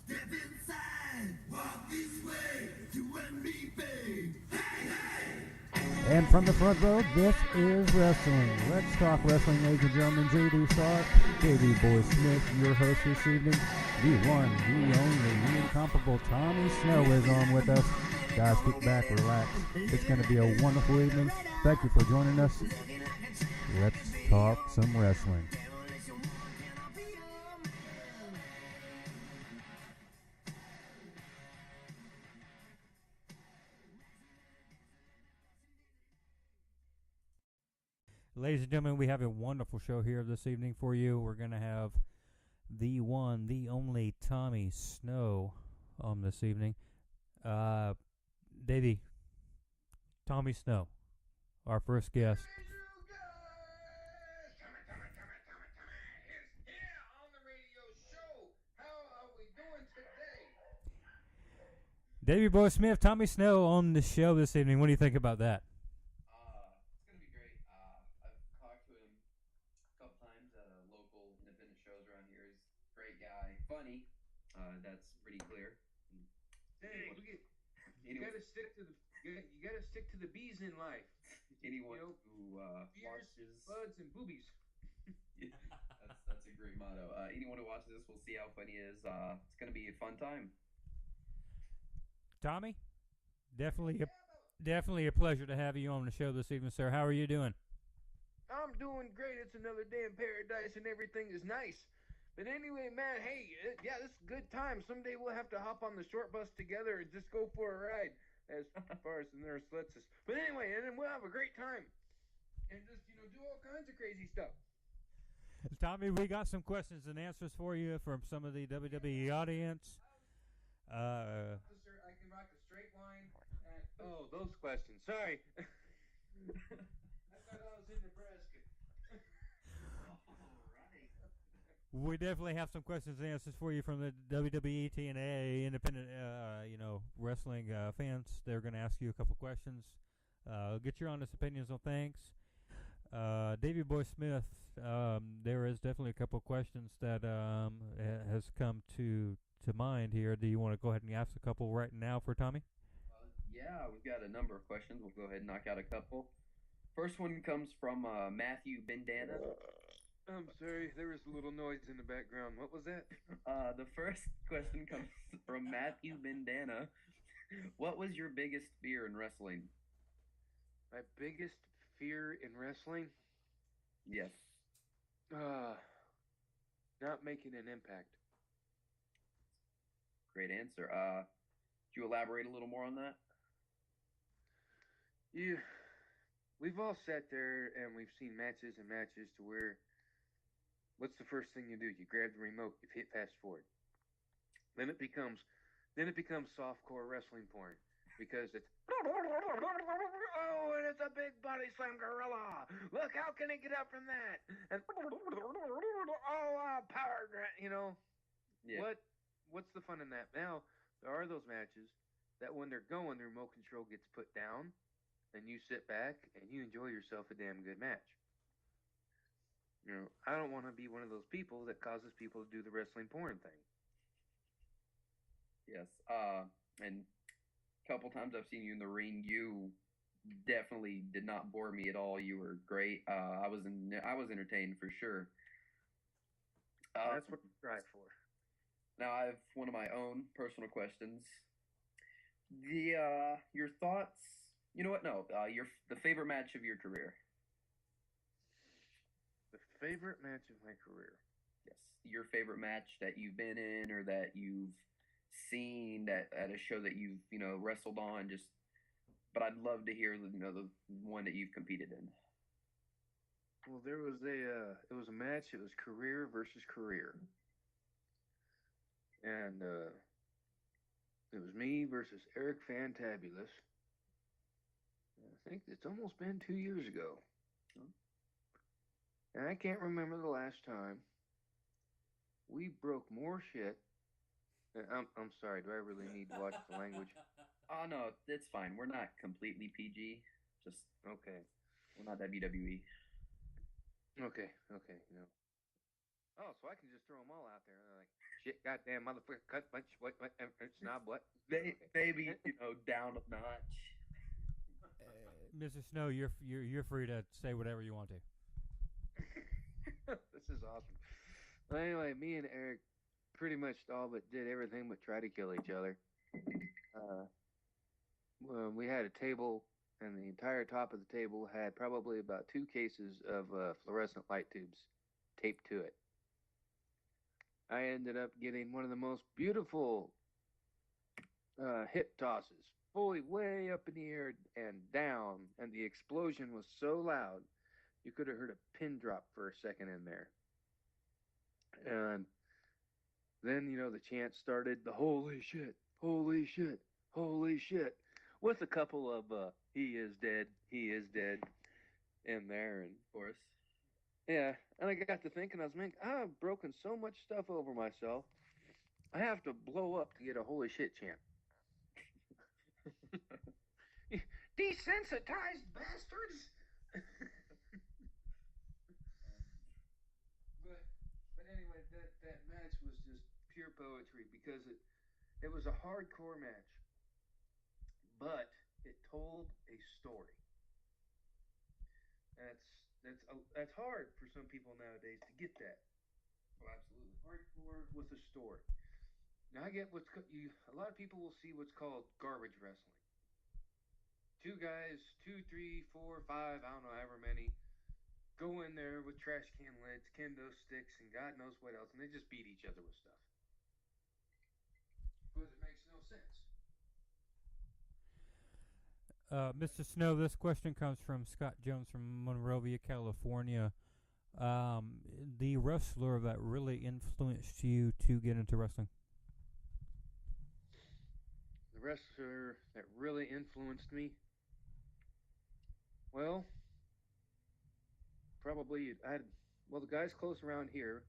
Step inside, walk this way, you and me, babe. Hey, hey! And from the front row, this is wrestling. Let's talk wrestling, ladies and gentlemen. JD Stark, Davey Boy Smith, your host this evening. The one, the only, the incomparable Tommy Snow is on with us. Guys, kick back, relax. It's going to be a wonderful evening. Thank you for joining us. Let's talk some wrestling. Ladies and gentlemen, we have a wonderful show here this evening for you. We're going to have the one, the only Tommy Snow on this evening. Davey, Tommy Snow, our first guest. Davey Boy Smith, Tommy Snow on the show this evening. What do you think about that? It's going to be great. I've talked to him a couple times at local independent shows around here. He's a great guy, funny. That's pretty clear. Hey, you gotta stick to the B's in life. Anyone who Beers, watches buds, and boobies. Yeah, that's a great motto. Anyone who watches this will see how funny he is. It's going to be a fun time. Tommy, definitely a pleasure to have you on the show this evening, sir. How are you doing? I'm doing great. It's another day in paradise and everything is nice. But anyway, man, hey, yeah, this is a good time. Someday we'll have to hop on the short bus together and just go for a ride, as far as the nurse lets us. But anyway, and then we'll have a great time. And just, do all kinds of crazy stuff. Tommy, we got some questions and answers for you from some of the WWE audience. Officer, I can rock a straight line. Oh, those questions. Sorry. I thought I was in Nebraska. We definitely have some questions and answers for you from the WWE, TNA, independent, wrestling fans. They're going to ask you a couple questions. Get your honest opinions on things. Davey Boy Smith, there is definitely a couple questions that has come to mind here. Do you want to go ahead and ask a couple right now for Tommy? Yeah, we've got a number of questions. We'll go ahead and knock out a couple. First one comes from Matthew Bandana. I'm sorry, there was a little noise in the background. What was that? The first question comes from Matthew Bandana. What was your biggest fear in wrestling? My biggest fear in wrestling? Yes. Not making an impact. Great answer. Could you elaborate a little more on that? We've all sat there and we've seen matches and matches to where, what's the first thing you do? You grab the remote, you hit fast forward. Then it becomes softcore wrestling porn because it's and it's a big body slam gorilla. Look, how can it get up from that? And power grab. Yeah. What's the fun in that? Now there are those matches that when they're going, the remote control gets put down, and you sit back and you enjoy yourself a damn good match. I don't want to be one of those people that causes people to do the wrestling porn thing. Yes. And a couple times I've seen you in the ring. You definitely did not bore me at all. You were great. I was entertained for sure. That's what I strive for. Now I have one of my own personal questions. Your thoughts. You know what? No. The favorite match of your career. The favorite match of my career. Yes, your favorite match that you've been in or that you've seen that at a show that you've wrestled on. But I'd love to hear the one that you've competed in. Well, there was it was a match. It was career versus career, and it was me versus Eric Fantabulous. I think it's almost been 2 years ago. And I can't remember the last time we broke more shit. I'm sorry. Do I really need to watch the language? Oh no, it's fine. We're not completely PG. Just okay. We're not WWE. Okay. Oh, so I can just throw them all out there. Like shit, goddamn motherfucker, cut bunch, what, snob, what? Maybe down a notch. Mr. Snow, you're free to say whatever you want to. This is awesome. Well, anyway, me and Eric pretty much all but did everything but try to kill each other. Well, we had a table, and the entire top of the table had probably about 2 cases of fluorescent light tubes taped to it. I ended up getting one of the most beautiful hip tosses, fully way up in the air and down, and the explosion was so loud you could have heard a pin drop for a second in there. And then, the chant started, the holy shit, holy shit, holy shit, with a couple of he is dead in there. And Of course. yeah, and I got to thinking, I've broken so much stuff over myself, I have to blow up to get a holy shit chant. Desensitized bastards! But anyway, that match was just pure poetry because it was a hardcore match, but it told a story. That's hard for some people nowadays to get that. Oh, absolutely. Hardcore with a story. Now I get a lot of people will see what's called garbage wrestling. 2 guys, 2, 3, 4, 5, I don't know, however many, go in there with trash can lids, kendo sticks, and God knows what else, and they just beat each other with stuff. Because it makes no sense. Mr. Snow, this question comes from Scott Jones from Monrovia, California. The wrestler that really influenced you to get into wrestling? The wrestler that really influenced me? Well, probably the guys close around here,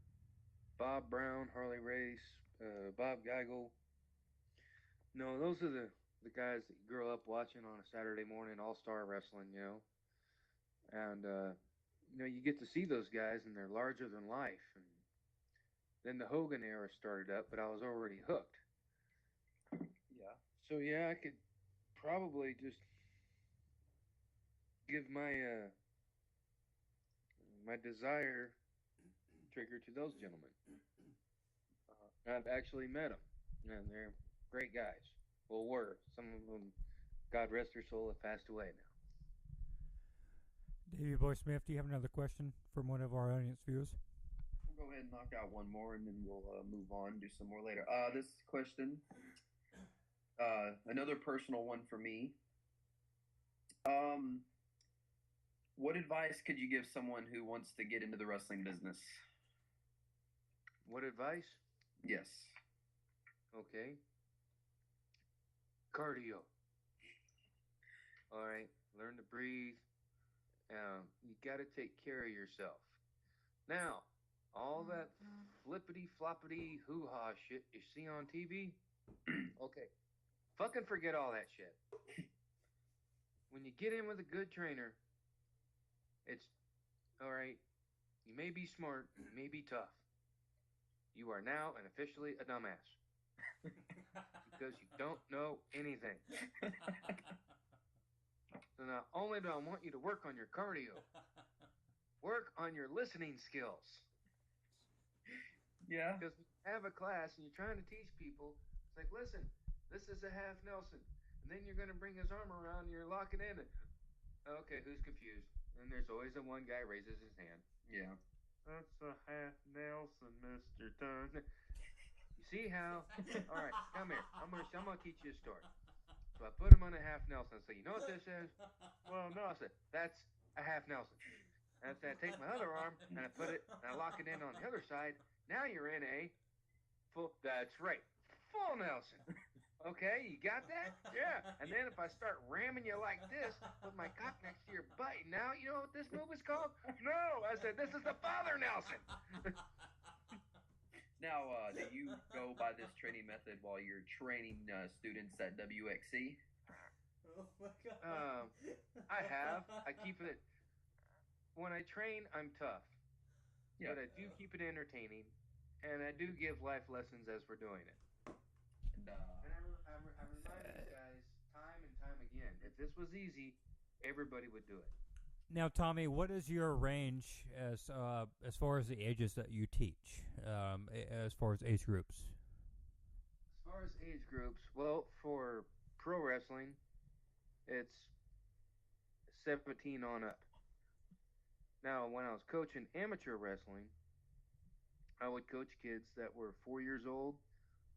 Bob Brown, Harley Race, Bob Geigel. No, those are the guys that you grow up watching on a Saturday morning, all-star wrestling, and you get to see those guys, and they're larger than life. And then the Hogan era started up, but I was already hooked. Yeah. So yeah, I could probably just give my desire trigger to those gentlemen. I've actually met them, and they're great guys. Well, were. Some of them, God rest their soul, have passed away now. Davey Boy Smith, do you have another question from one of our audience viewers? We'll go ahead and knock out one more, and then we'll move on, do some more later. This question, another personal one for me. What advice could you give someone who wants to get into the wrestling business? What advice? Yes. Okay. Cardio. All right. Learn to breathe. You got to take care of yourself. Now, all that flippity floppity hoo ha shit you see on TV, okay, fucking forget all that shit. When you get in with a good trainer, it's all right. You may be smart, you may be tough. You are now and officially a dumbass because you don't know anything. So not only do I want you to work on your cardio, work on your listening skills. Yeah. Because when you have a class and you're trying to teach people, it's like, listen, this is a half Nelson. And then you're going to bring his arm around and you're locking in. Okay, who's confused? And there's always the one guy raises his hand. Yeah. That's a half Nelson, Mr. Dunn. You see how? All right, come here. I'm gonna teach you a story. So I put him on a half Nelson. I say, you know what this is? Well, no. I said, that's a half Nelson. And I said, I take my other arm and I put it and I lock it in on the other side. Now you're in a full. That's right, full Nelson. Okay, you got that? Yeah. And then if I start ramming you like this with my cock next to your butt, now you know what this move is called? No, I said this is the Father Nelson. Now, do you go by this training method while you're training students at WXC? Oh my God. I have. I keep it. When I train, I'm tough. Yeah. But I do keep it entertaining. and I do give life lessons as we're doing it. And, And I remind you guys time and time again, if this was easy, everybody would do it. Now, Tommy, what is your range as far as the ages that you teach, as far as age groups? As far as age groups, well, for pro wrestling, it's 17 on up. Now, when I was coaching amateur wrestling, I would coach kids that were 4 years old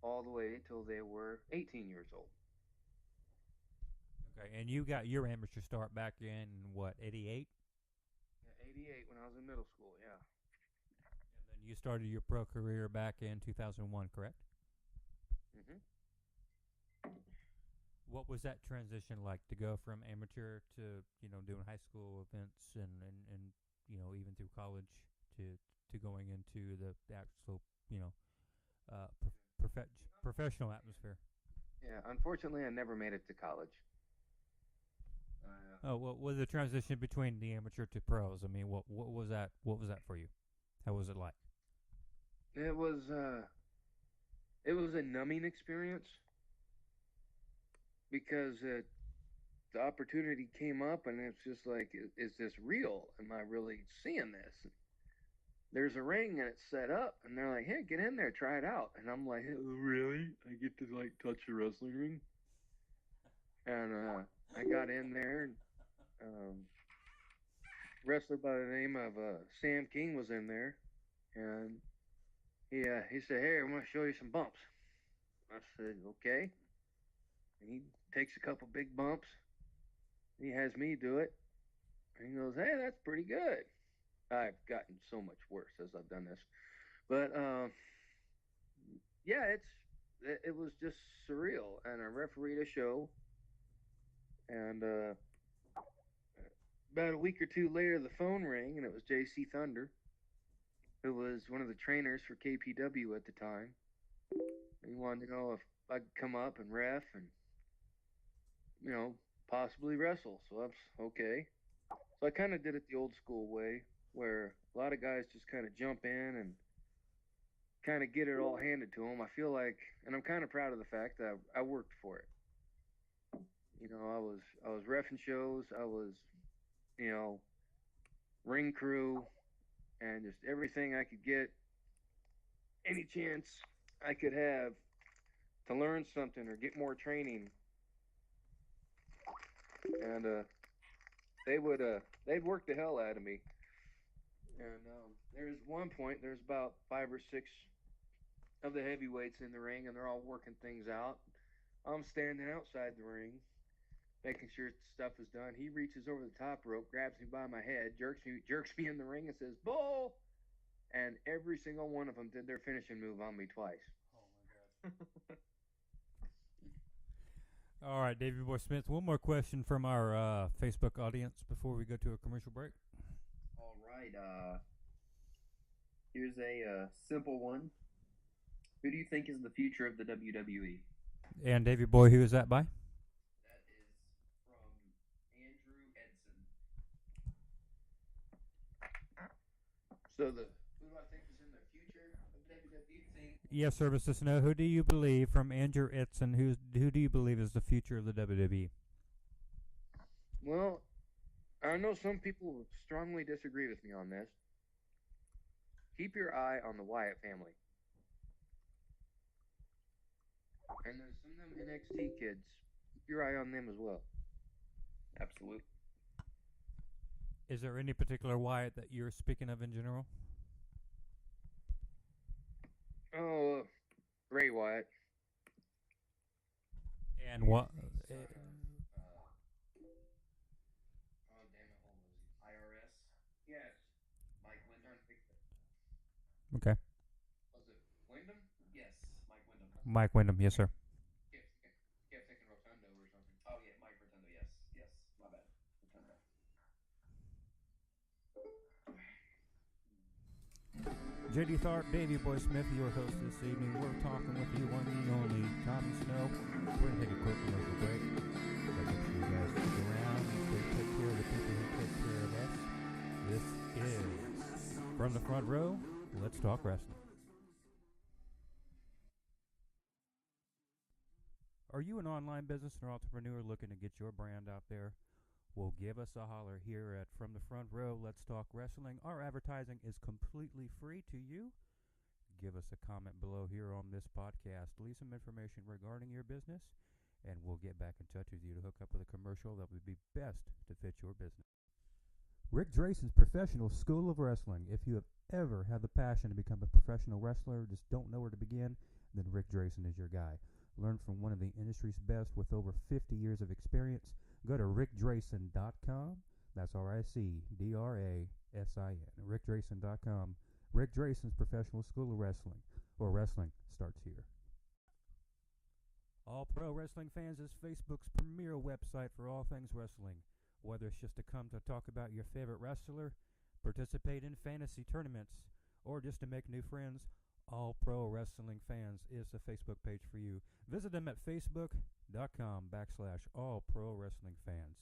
all the way till they were 18 years old. Okay, and you got your amateur start back in what, 88? Yeah, 88 when I was in middle school, yeah. And then you started your pro career back in 2001, correct? hmm What was that transition like to go from amateur to doing high school events and even through college to going into the actual professional atmosphere? Yeah, unfortunately, I never made it to college. Oh, what was the transition between the amateur to pros? I mean, what was that? What was that for you? How was it like? It was a numbing experience because the opportunity came up, and it's just like, is this real? Am I really seeing this? There's a ring and it's set up, and they're like, "Hey, get in there, try it out." And I'm like, "Really? I get to like touch a wrestling ring?" And I got in there, and wrestler by the name of Sam King was in there, and he said, "Hey, I want to show you some bumps." I said, "Okay." And he takes a couple big bumps. He has me do it, and he goes, "Hey, that's pretty good." I've gotten so much worse as I've done this, but yeah, it was just surreal. And I refereed a show, and about a week or two later, the phone rang, and it was JC Thunder, who was one of the trainers for KPW at the time. He wanted to know if I could come up and ref and possibly wrestle. So I was okay. So I kind of did it the old school way, where a lot of guys just kind of jump in and kind of get it all handed to them. I feel like, and I'm kind of proud of the fact that I worked for it. I was reffing shows. I was, ring crew, and just everything I could get, any chance I could have to learn something or get more training. And they'd work the hell out of me. And there's one point, there's about 5 or 6 of the heavyweights in the ring, and they're all working things out. I'm standing outside the ring, making sure stuff is done. He reaches over the top rope, grabs me by my head, jerks me in the ring, and says, "Bull!" And every single one of them did their finishing move on me twice. Oh my God! All right, Davey Boy Smith. One more question from our Facebook audience before we go to a commercial break. All right. Here's a simple one. Who do you think is the future of the WWE? And Davey Boy, who is that by? That is from Andrew Edson. So who do I think is in the future of WWE? Yes, service to know. Who do you believe, from Andrew Edson, who do you believe is the future of the WWE? Well, I know some people strongly disagree with me on this. Keep your eye on the Wyatt family. And there's some of them NXT kids. Keep your eye on them as well. Absolutely. Is there any particular Wyatt that you're speaking of in general? Oh, Ray Wyatt. And what? Oh, damn it. IRS? Yes. Mike Wyndham? Okay. Was it Wyndham? Yes, Mike Wyndham. Mike Wyndham, yes, sir. Kept thinking Rotundo or something. Oh, yeah, Mike Rotundo, yes. Yes, my bad. Rotundo. J.D. Tharp, Davey Boy Smith, your host this evening. We're talking with you, one and only Tommy Snow. We're going to take a quick commercial break. But make sure you guys stick around and take care of the people who take care of us. This is From the Front Row. Let's talk wrestling. Are you an online business or entrepreneur looking to get your brand out there? Well, give us a holler here at From the Front Row. Let's Talk Wrestling. Our advertising is completely free to you. Give us a comment below here on this podcast. Leave some information regarding your business, and we'll get back in touch with you to hook up with a commercial that would be best to fit your business. Rick Drayson's Professional School of Wrestling. If you have ever had the passion to become a professional wrestler, just don't know where to begin, then Rick Drayson is your guy. Learn from one of the industry's best with over 50 years of experience. Go to rickdrayson.com. That's RICDRASIN. rickdrayson.com. Rick Drayson's Professional School of Wrestling, where wrestling starts here. All Pro Wrestling Fans is Facebook's premier website for all things wrestling. Whether it's just to come to talk about your favorite wrestler, participate in fantasy tournaments, or just to make new friends, All Pro Wrestling Fans is the Facebook page for you. Visit them at facebook.com/All Pro Wrestling Fans.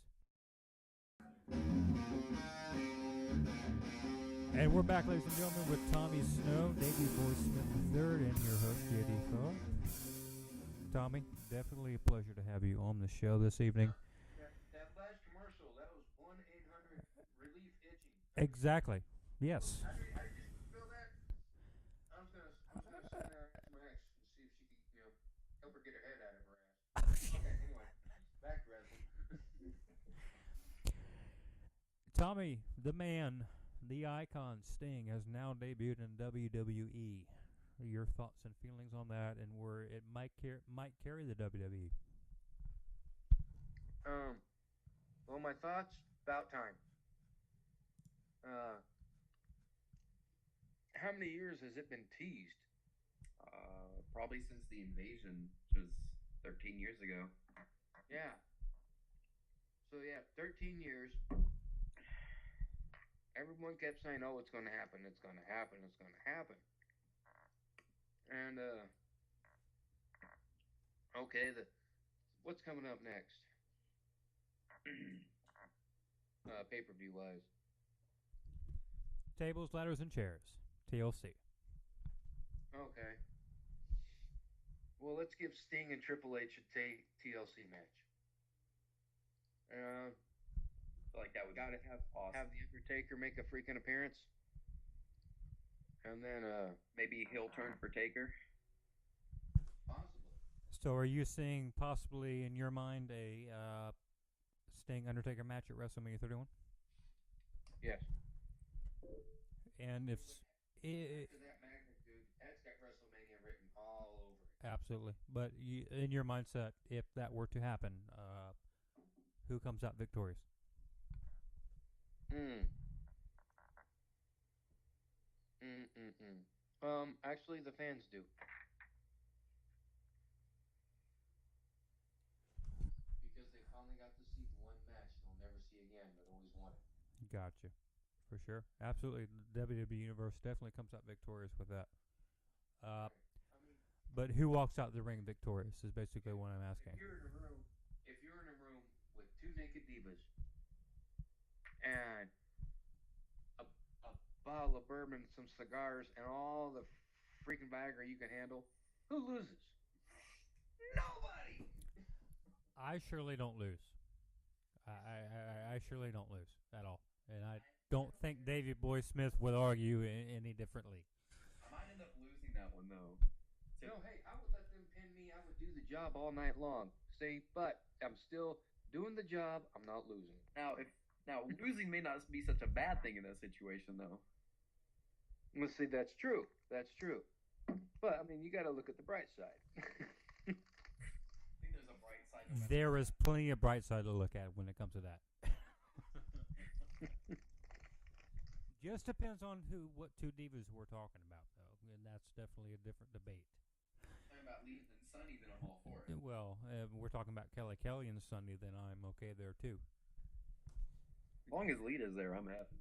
And we're back, ladies and gentlemen, with Tommy Snow, Davey Boy Smith III, and your host, JD Thorpe. Tommy, definitely a pleasure to have you on the show this evening. That last commercial, that was 1-800-RELIEF itching. Exactly. Yes. How did you feel that? I'm just gonna send her to my ex and see if she can, help her get her head out of her ass. Okay, anyway, back to wrestling. Tommy, the man, the icon Sting has now debuted in WWE. Your thoughts and feelings on that, and where it might carry the WWE? Well, my thoughts, about time. How many years has it been teased? Probably since the invasion, which was 13 years ago. Yeah. So yeah, 13 years. Everyone kept saying, "Oh, it's going to happen. It's going to happen. It's going to happen." And okay, what's coming up next? Pay-per-view wise. Tables, ladders, and chairs. TLC. Okay. Well, let's give Sting and Triple H a TLC match. Like that, we gotta have Austin. Have the Undertaker make a freaking appearance, and then Maybe he'll turn for Taker. possibly. So are you seeing possibly in your mind a Sting Undertaker match at WrestleMania 31? Yes. And if To that magnitude, that's got WrestleMania written all over it. absolutely, but in your mindset, if that were to happen, who comes out victorious? Actually, the fans do. Because they finally got to see one match they'll never see again, but always wanted. Gotcha. For sure. Absolutely. The WWE Universe definitely comes out victorious with that. I mean, But who walks out the ring victorious is basically what I'm asking. if you're in a room with two naked divas and a bottle of bourbon, some cigars, and all the freaking Viagra you can handle, who loses? Nobody. I surely don't lose. I surely don't lose at all. And I don't think Davey Boy Smith would argue any differently. I might end up losing that one though. No, hey, I would let them pin me. I would do the job all night long. See, but I'm still doing the job. I'm not losing. Now losing may not be such a bad thing in that situation though. Let's see, that's true. That's true. But I mean, you got to look at the bright side. I think there's a bright side. No matter There what. is plenty of bright side to look at when it comes to that. Just depends on what two divas we're talking about, though, and that's definitely a different debate. Talking about Lee and Sunny, then I'm all for it. Well, we're talking about Kelly and Sunday, then I'm okay there too. As long as Lita's there, I'm happy.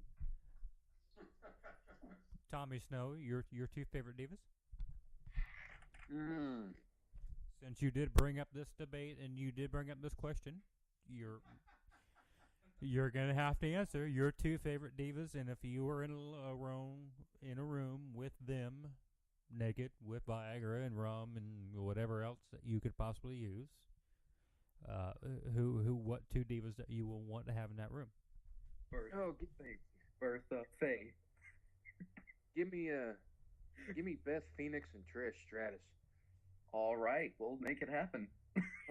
Tommy Snow, your two favorite divas? Since you did bring up this debate and you did bring up this question, you're gonna have to answer your two favorite divas, and if you were in a room with them, naked with Viagra and rum and whatever else that you could possibly use, what two divas that you will want to have in that room? Oh, Bertha Faye. give me Beth Phoenix and Trish Stratus. All right, we'll make it happen.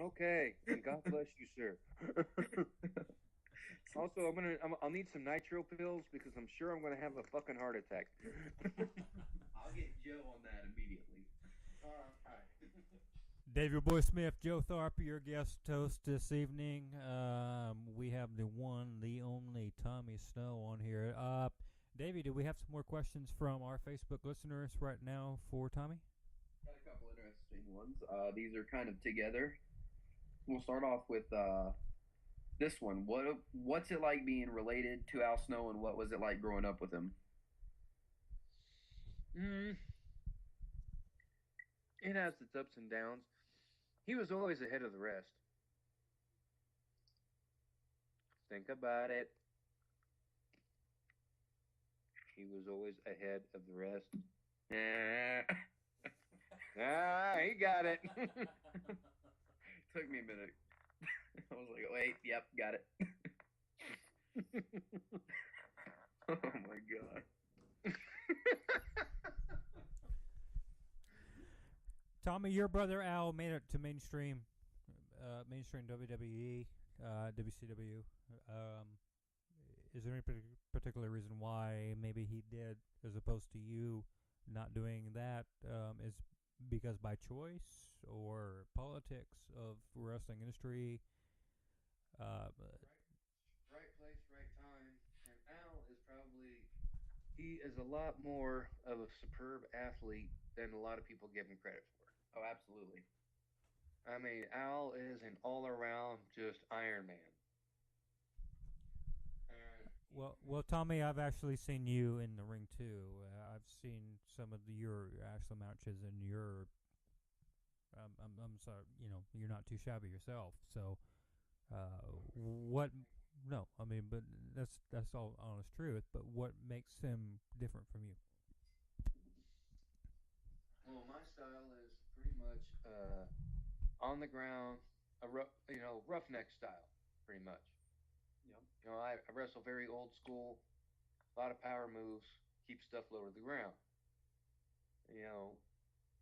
Okay, and God bless you, sir. Also, I'll need some nitro pills because I'm sure I'm gonna have a fucking heart attack. I'll get Joe on that immediately. All right. David Boy Smith, Joe Tharp, your guest host this evening. We have the one, the only Tommy Snow on here. Davey, do we have some more questions from our Facebook listeners right now for Tommy? Got a couple interesting ones. These are kind of together. We'll start off with this one. What's it like being related to Al Snow, and what was it like growing up with him? It has its ups and downs. He was always ahead of the rest. Think about it. He was always ahead of the rest. He got it. Took me a minute. I was like, wait, yep, got it. Oh my god. Tommy, your brother Al made it to mainstream WWE, WCW. Is there any particular reason why maybe he did, as opposed to you not doing that? Is because by choice or politics of wrestling industry? Right place, right time. And Al is he is a lot more of a superb athlete than a lot of people give him credit for. Oh, absolutely. I mean, Al is an all-around just Iron Man. Well, Tommy, I've actually seen you in the ring too. I've seen some of your actual matches, and you're, I'm sorry, you're not too shabby yourself. So, what? No, I mean, but that's all honest truth. But what makes him different from you? Well, my style is pretty much on the ground, roughneck style, pretty much. Yep. I wrestle very old school, a lot of power moves, keep stuff low to the ground.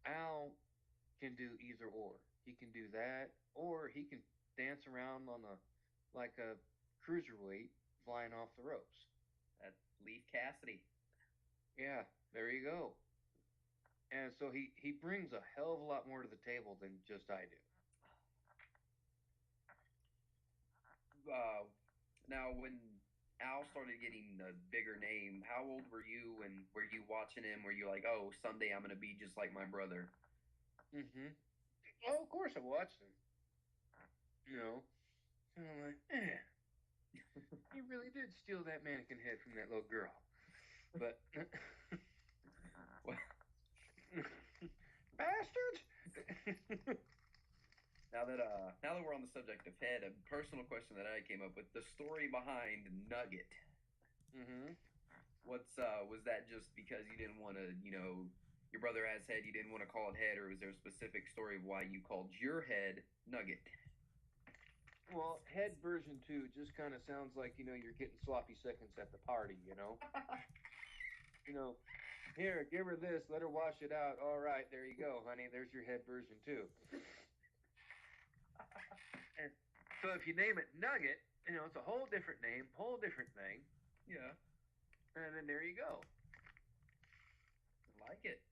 Al can do either or. He can do that, or he can dance around like a cruiserweight flying off the ropes. That's Leaf Cassidy. Yeah, there you go. And so he brings a hell of a lot more to the table than just I do. Now, when Al started getting a bigger name, how old were you, and were you watching him? Were you like, oh, someday I'm going to be just like my brother? Mm-hmm. Oh, of course I watched him. And I'm like, he really did steal that mannequin head from that little girl. But, bastards! Now that we're on the subject of head, a personal question that I came up with: the story behind Nugget. Mm-hmm. Was that just because you didn't want to, your brother has head, you didn't want to call it head, or was there a specific story of why you called your head Nugget? Well, head version 2 just kind of sounds like you're getting sloppy seconds at the party. Here, give her this, let her wash it out. All right, there you go, honey. There's your head version 2. And so if you name it Nugget, it's a whole different name, whole different thing. Yeah. And then there you go. I like it.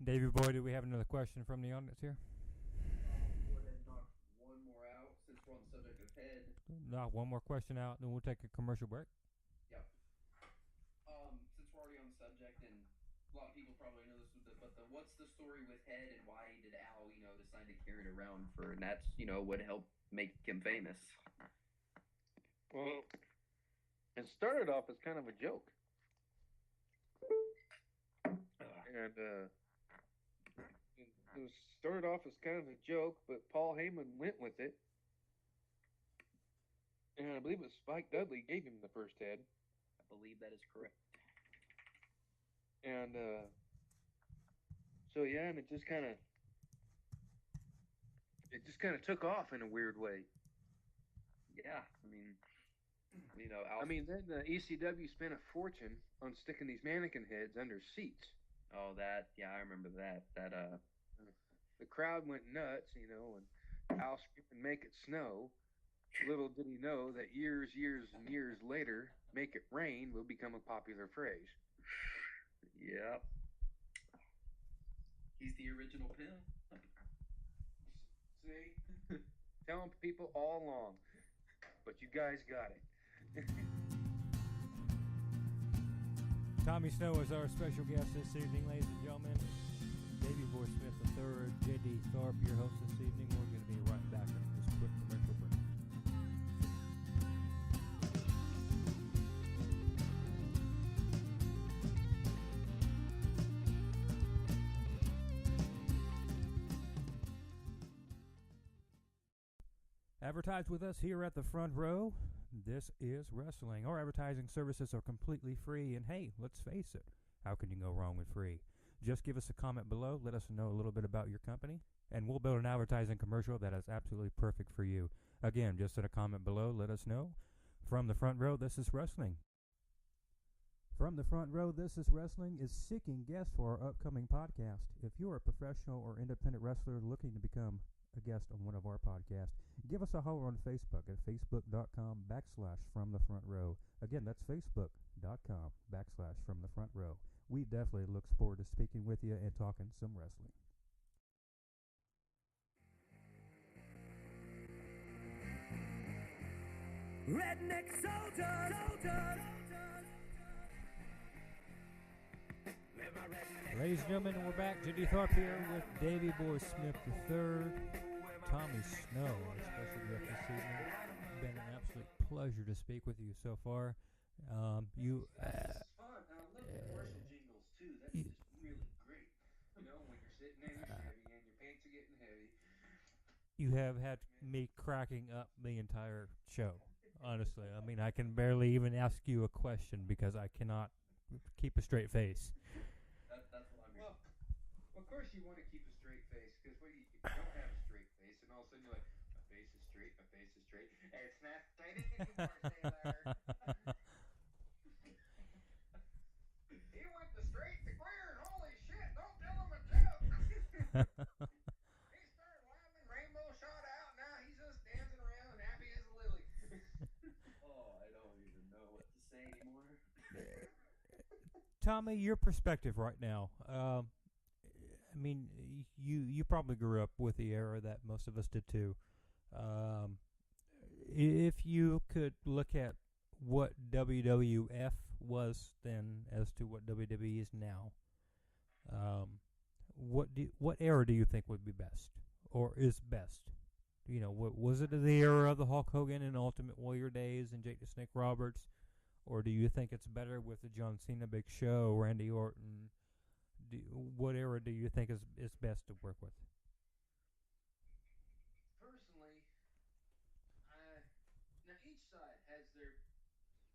Davey Boy, do we have another question from the audience here? Go ahead and knock one more out since we're on the subject of head. Knock one more question out, then we'll take a commercial break. Yep. Since we're already on the subject, and a lot of people probably know this, but what's the story with head, and why did Al, decide to carry it around for? And that's, what helped make him famous. Well, it started off as kind of a joke. And it started off as kind of a joke, but Paul Heyman went with it. And I believe it was Spike Dudley gave him the first head. I believe that is correct. And So yeah, and it just kind of took off in a weird way. Yeah, I mean, I mean, then the ECW spent a fortune on sticking these mannequin heads under seats. oh, that, yeah, I remember that. The crowd went nuts, and Al screaming, "Make it snow." Little did he know that years and years later, "Make it rain" will become a popular phrase. Yep. He's the original pimp. See? Telling people all along. But you guys got it. Tommy Snow is our special guest this evening, ladies and gentlemen. Davey Boy Smith III, J.D. Thorpe, your host this evening. We're going to be right back after this quick commercial break. Advertise with us here at the front row. This is wrestling. Our advertising services are completely free, and hey, let's face it, how can you go wrong with free? Just give us a comment below, let us know a little bit about your company, and we'll build an advertising commercial that is absolutely perfect for you. Again, just in a comment below, let us know. From the front row, this is wrestling. From the front row, this is wrestling is seeking guests for our upcoming podcast. If you're a professional or independent wrestler looking to become a guest on one of our podcasts, give us a holler on Facebook at facebook.com/fromthefrontrow. Again, that's facebook.com/fromthefrontrow. We definitely look forward to speaking with you and talking some wrestling. Redneck soldiers. Ladies and gentlemen, we're back. J.D. Thorpe here with Davey Boy Smith III, Tommy Snow, our special guest this evening. It's been an absolute pleasure to speak with you so far. This is fun. I love the commercial jingles too. That's just really great. When you're sitting there, you're heavy, and your pants are getting heavy. You have had me cracking up the entire show, honestly. I mean, I can barely even ask you a question because I cannot keep a straight face. That's what I'm Well, of course you want to keep a straight face, because if you don't have a straight face, and all of a sudden you're like, my face is straight. It's not straight anymore, sailor. He went to straight to clear, and holy shit, don't tell him a joke. He started laughing, rainbow shot out, now he's just dancing around and happy as a lily. Oh, I don't even know what to say anymore. Tommy, your perspective right now. I mean, you probably grew up with the era that most of us did too. If you could look at what WWF was then as to what WWE is now, what era do you think would be best or is best? What was it the era of the Hulk Hogan and Ultimate Warrior days and Jake the Snake Roberts? Or do you think it's better with the John Cena, Big Show, Randy Orton? What era do you think is best to work with? Personally, now each side has their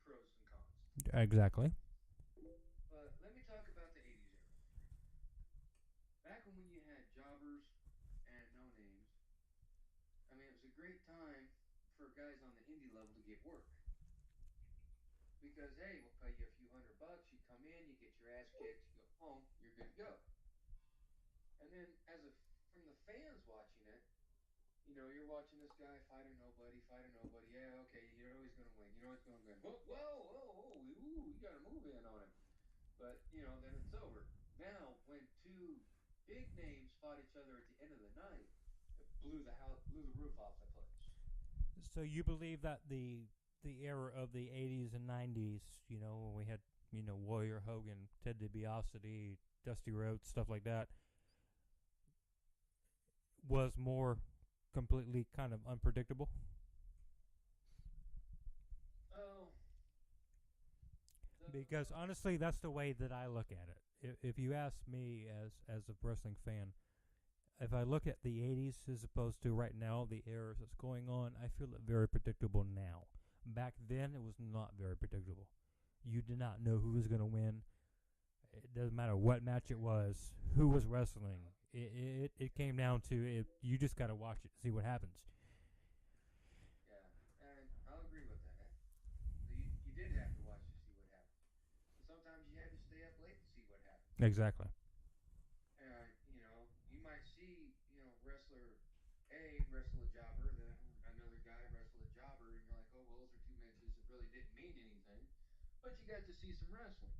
pros and cons. Exactly. But let me talk about the 80s era. Back when you had jobbers and no names, I mean, it was a great time for guys on the indie level to get work. Because, hey, we'll pay you a few $100. You come in, you get your ass kicked, you go home, you're good to go. And then, from the fans watching it, you're watching this guy fight a nobody. Yeah, okay, you know he's gonna win. You know he's gonna win. Whoa, ooh, you got a move in on him. But then it's over. Now, when two big names fought each other at the end of the night, it blew the roof off the place. So you believe that the era of the 80s and 90s, when we had, Warrior Hogan, Ted DiBiase, Dusty Rhodes, stuff like that, was more completely kind of unpredictable? Oh. Because honestly, that's the way that I look at it. If you ask me as a wrestling fan, if I look at the 80s as opposed to right now, the era that's going on, I feel it very predictable now. Back then, it was not very predictable. You did not know who was going to win. it doesn't matter what match it was, who was wrestling. It came down to it. You just got to watch it to see what happens. Yeah, and I'll agree with that. You did have to watch to see what happened. And sometimes you had to stay up late to see what happened. Exactly. You might see, wrestler A wrestle a jobber, then another guy wrestle a jobber, and you're like, oh, well, those are two matches that really didn't mean anything. But you got to see some wrestling.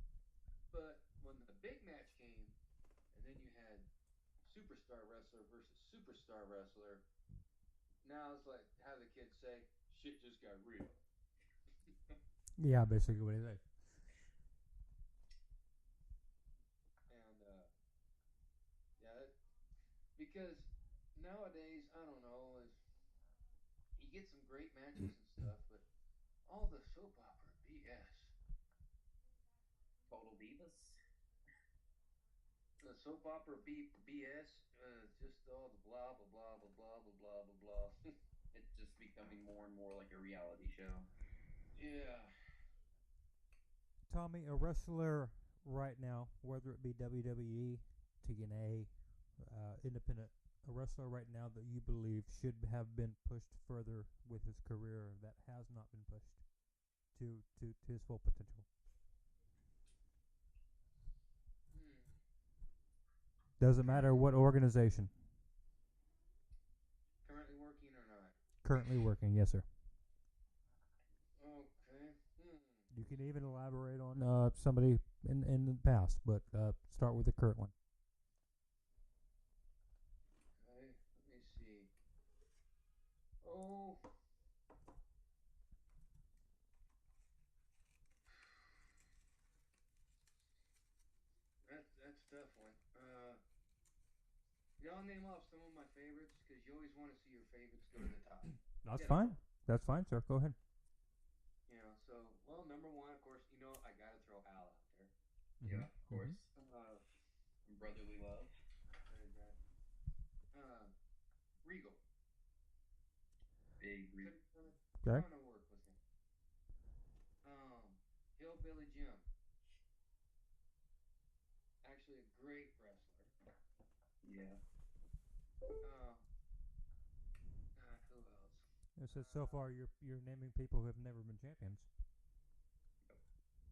But when the big match came, and then you had superstar wrestler versus superstar wrestler, now it's like how the kids say, shit just got real. Yeah, basically what it is. And because nowadays, I don't know, you get some great matches and stuff, but all the soap opera BS. Total Divas. The soap opera BS, just all the blah blah blah blah blah blah blah blah blah. It's just becoming more and more like a reality show. Yeah. Tommy, a wrestler right now, whether it be WWE, TNA, independent, a wrestler right now that you believe should have been pushed further with his career that has not been pushed to his full potential. Doesn't matter what organization. Currently working or not? Currently working, yes, sir. Okay. You can even elaborate on somebody in the past, but start with the current one. Okay, let me see. Oh. That's a tough one. Y'all name off some of my favorites, because you always want to see your favorites go to the top. That's fine. That's fine, sir. Go ahead. Number one, of course, I gotta throw Al out there. Yeah, of course. Brotherly love. Regal. Big Regal. Okay. Trying to work with him. Hillbilly Jim. Actually, a great wrestler. Yeah. Who else? It says so far you're naming people who have never been champions.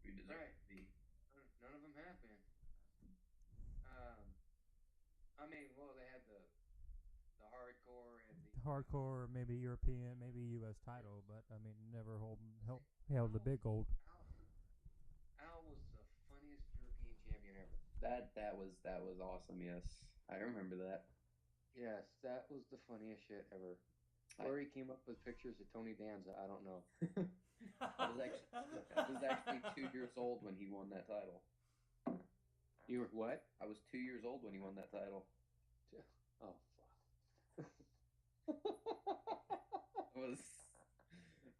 We deserve Right. to be. None of them have been. They had the hardcore and the Hardcore, maybe European, maybe U.S. title, but never held the big gold. Al was the funniest European champion ever. That was awesome. Yes, I remember that. Yes, that was the funniest shit ever. Where he came up with pictures of Tony Danza, I don't know. I was actually 2 years old when he won that title. You were what? I was 2 years old when he won that title. Oh, fuck.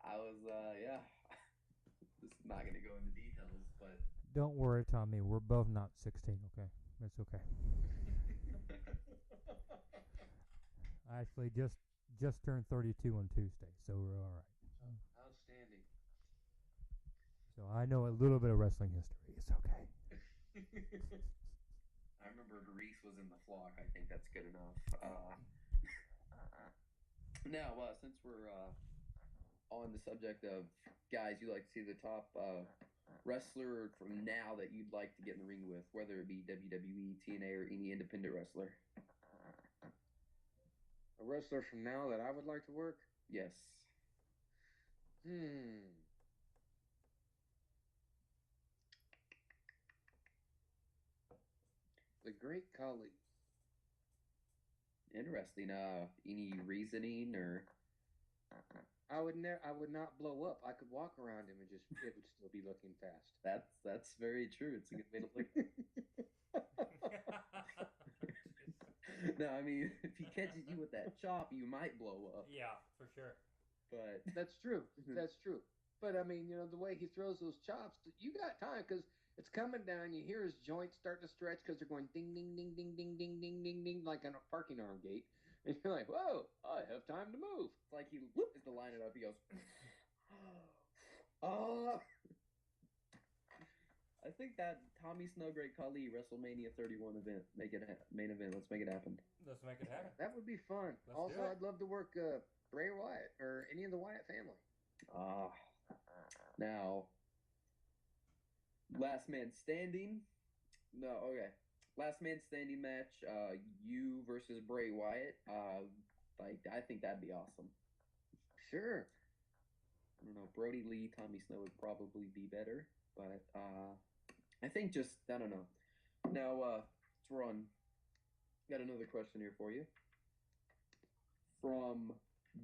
I was, yeah. This is not going to go into details, but. Don't worry, Tommy. We're both not 16, okay? It's okay. I actually just turned 32 on Tuesday, so we're all right. Outstanding. So I know a little bit of wrestling history. It's okay. I remember Reese was in the flock. I think that's good enough. Now, since we're on the subject of guys you like to see the top wrestler from now that you'd like to get in the ring with, whether it be WWE, TNA, or any independent wrestler. A wrestler from now that I would like to work? Yes. The Great Khali. Interesting. Any reasoning or? I would not blow up. I could walk around him and it would still be looking fast. That's very true. It's a good way to look at it. No, if he catches you with that chop, you might blow up. Yeah, for sure. But That's true. That's true. But the way he throws those chops, you got time because it's coming down. You hear his joints start to stretch because they're going ding, ding, ding, ding, ding, ding, ding, ding, ding, like on a parking arm gate. And you're like, whoa, I have time to move. it's like he is to line it up. He goes, oh. I think that Tommy Snow, Great Khali, WrestleMania 31 event, main event. Let's make it happen. Let's make it happen. That would be fun. Let's Also, do it. I'd love to work Bray Wyatt or any of the Wyatt family. Ah, now, last man standing. No, okay. Last man standing match. You versus Bray Wyatt. I think that'd be awesome. Sure. I don't know. Brody Lee, Tommy Snow would probably be better, but I think just I don't know. Now, let's run. Got another question here for you from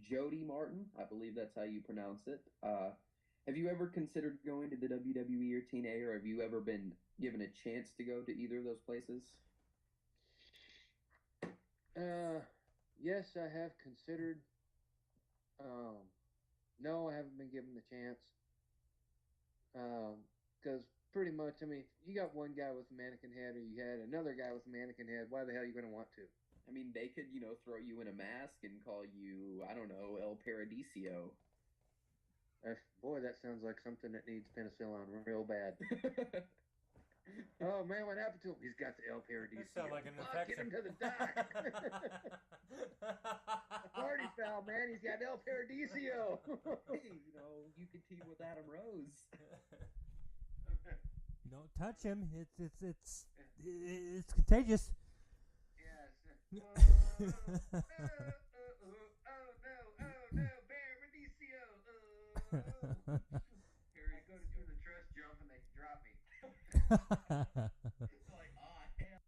Jody Martin. I believe that's how you pronounce it. Have you ever considered going to the WWE or TNA, or have you ever been given a chance to go to either of those places? Yes, I have considered. No, I haven't been given the chance. Because pretty much, I mean, you got one guy with a mannequin head, or you had another guy with a mannequin head. Why the hell are you going to want to? I mean, they could, throw you in a mask and call you, I don't know, El Paradiso. Boy, that sounds like something that needs penicillin real bad. Oh man, what happened to him? He's got the El Paradiso. That sounds like an Fuck, get him to the doc. Party foul, man. He's got El Paradiso. Hey, you could team with Adam Rose. Don't touch him. It's contagious. Yes. Oh no, Paradiso. Harry, go to do the trust jump and they drop me. It's like, hell.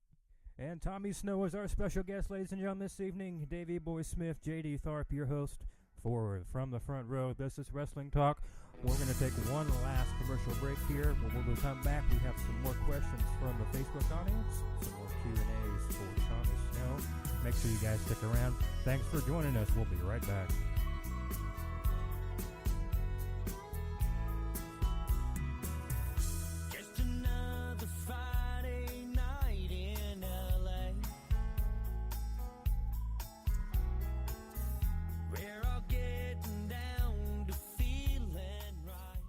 And Tommy Snow is our special guest, ladies and gentlemen, this evening. Davey Boy Smith, JD Tharp, your host for From the Front Row. This is Wrestling Talk. We're going to take one last commercial break here. When we come back, we have some more questions from the Facebook audience, some more Q&As for Tommy Snow. Make sure you guys stick around. Thanks for joining us. We'll be right back. Just another Friday night in LA. We're all getting down to feeling right.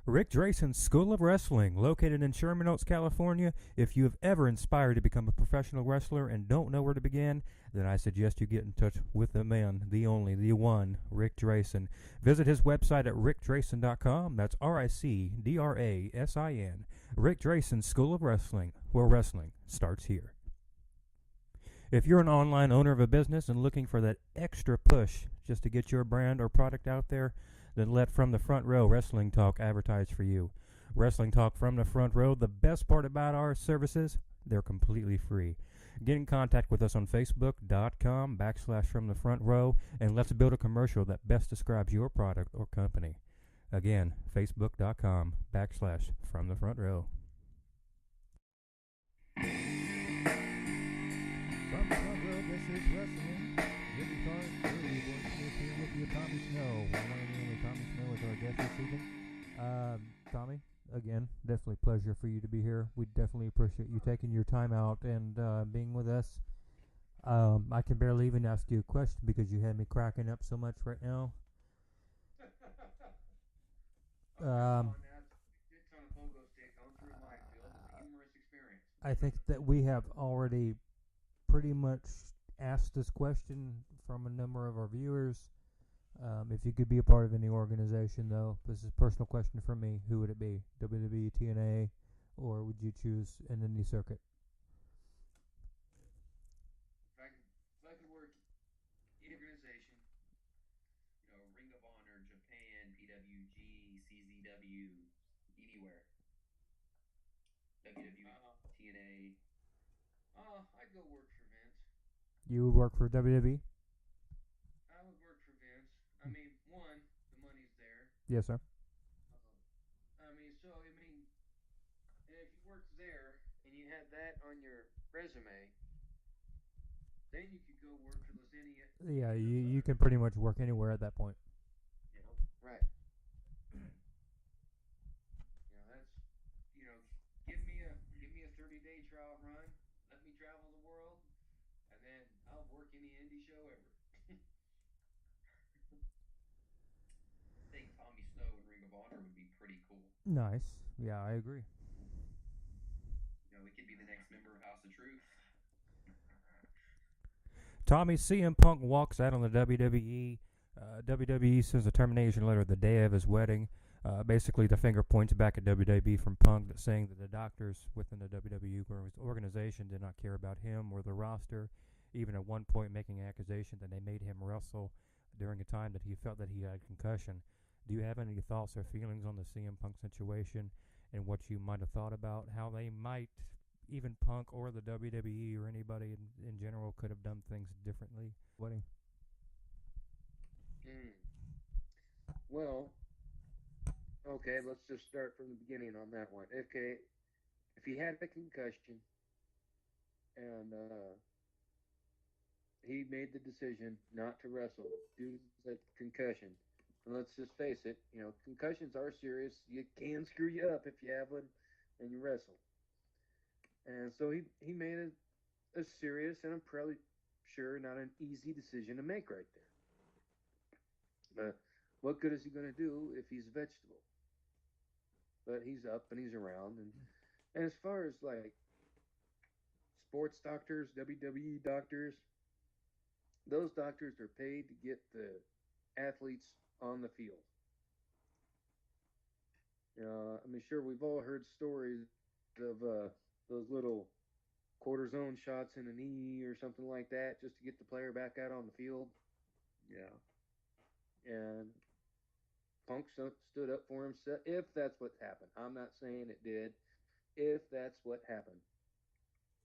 Rick Drayson's School of Wrestling, located in Sherman Oaks, California. If you have ever inspired to become a professional wrestler and don't know where to begin, then I suggest you get in touch with the man, the only, the one, Rick Drayson. Visit his website at rickdrayson.com. That's RICDRASIN. Rick Drayson's School of Wrestling, where wrestling starts here. If you're an online owner of a business and looking for that extra push just to get your brand or product out there, then let From the Front Row Wrestling Talk advertise for you. Wrestling Talk From the Front Row, the best part about our services, they're completely free. Get in contact with us on Facebook.com/From the Front Row, and let's build a commercial that best describes your product or company. Again, Facebook.com/From the Front Row. From the Front Row, this is Wrestling. Jimmy Tharp, Davey Boy Smith here with you, Tommy Snow. One and only Tommy Snow is our guest this evening. Tommy, again, definitely pleasure for you to be here. We definitely appreciate you taking your time out and being with us. I can barely even ask you a question because you had me cracking up so much right now. It's on a pogo stick going through life, Bill. It's a humorous experience. I think that we have already pretty much asked this question from a number of our viewers. If you could be a part of any organization, though, this is a personal question for me. Who would it be? WWE, TNA, or would you choose an indie circuit? If I could work organization, Ring of Honor, Japan, PWG, CZW, anywhere. WWE, TNA. I'd go work for Vince. You would work for WWE? I would work for Vince. I mean, one, the money's there. Yes, sir. If you worked there and you had that on your resume, then you could go work for those Yeah, you can pretty much work anywhere at that point. Right. That's give me a 30-day trial run. Let me travel the world, and then I'll work any indie show ever. I think Tommy Snow in Ring of Honor would be pretty cool. Nice. Yeah, I agree. You know, he could be the next member of House of Truth. Tommy, CM Punk walks out on the WWE. WWE sends a termination letter the day of his wedding. Basically, the finger points back at WWE from Punk, saying that the doctors within the WWE organization did not care about him or the roster, even at one point making an accusation that they made him wrestle during a time that he felt that he had concussion. Do you have any thoughts or feelings on the CM Punk situation and what you might have thought about how they might, even Punk or the WWE or anybody in general, could have done things differently? Wedding. Well, okay, let's just start from the beginning on that one. Okay, if he had a concussion and he made the decision not to wrestle due to the concussion, and let's just face it, concussions are serious. You can screw you up if you have one and you wrestle. And so he made a serious and I'm probably sure not an easy decision to make right there. But what good is he going to do if he's a vegetable? But he's up and he's around, and as far as like sports doctors, WWE doctors, those doctors are paid to get the athletes on the field. I mean, sure, we've all heard stories of those little cortisone shots in the knee or something like that just to get the player back out on the field. Yeah. And Punk stood up for himself, if that's what happened. I'm not saying it did. If that's what happened.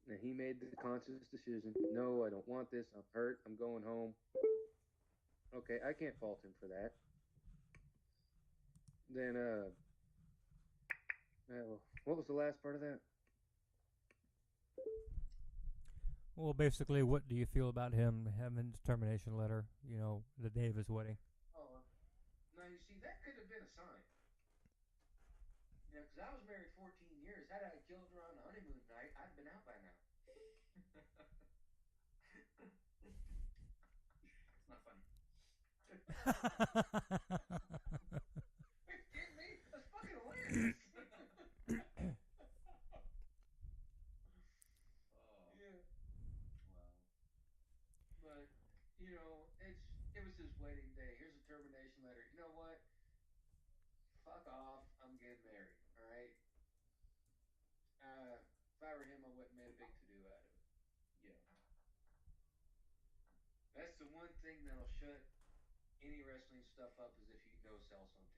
And he made the conscious decision, no, I don't want this. I'm hurt. I'm going home. Okay, I can't fault him for that. Then, what was the last part of that? Well, basically, what do you feel about him having his termination letter, the day of his wedding? Oh, now you see, that could have been a sign. Yeah, because I was married 14 years. Had I killed her on the honeymoon night, I'd been out by now. It's not funny. Are you kidding me? That's fucking hilarious. Oh, Yeah, wow. but it was his wedding day. Here's a termination letter. You know what? Fuck off. I'm getting married. All right. If I were him, I wouldn't made a big to do out of it. Yeah. That's the one thing that'll shut any wrestling stuff up is if you go sell something.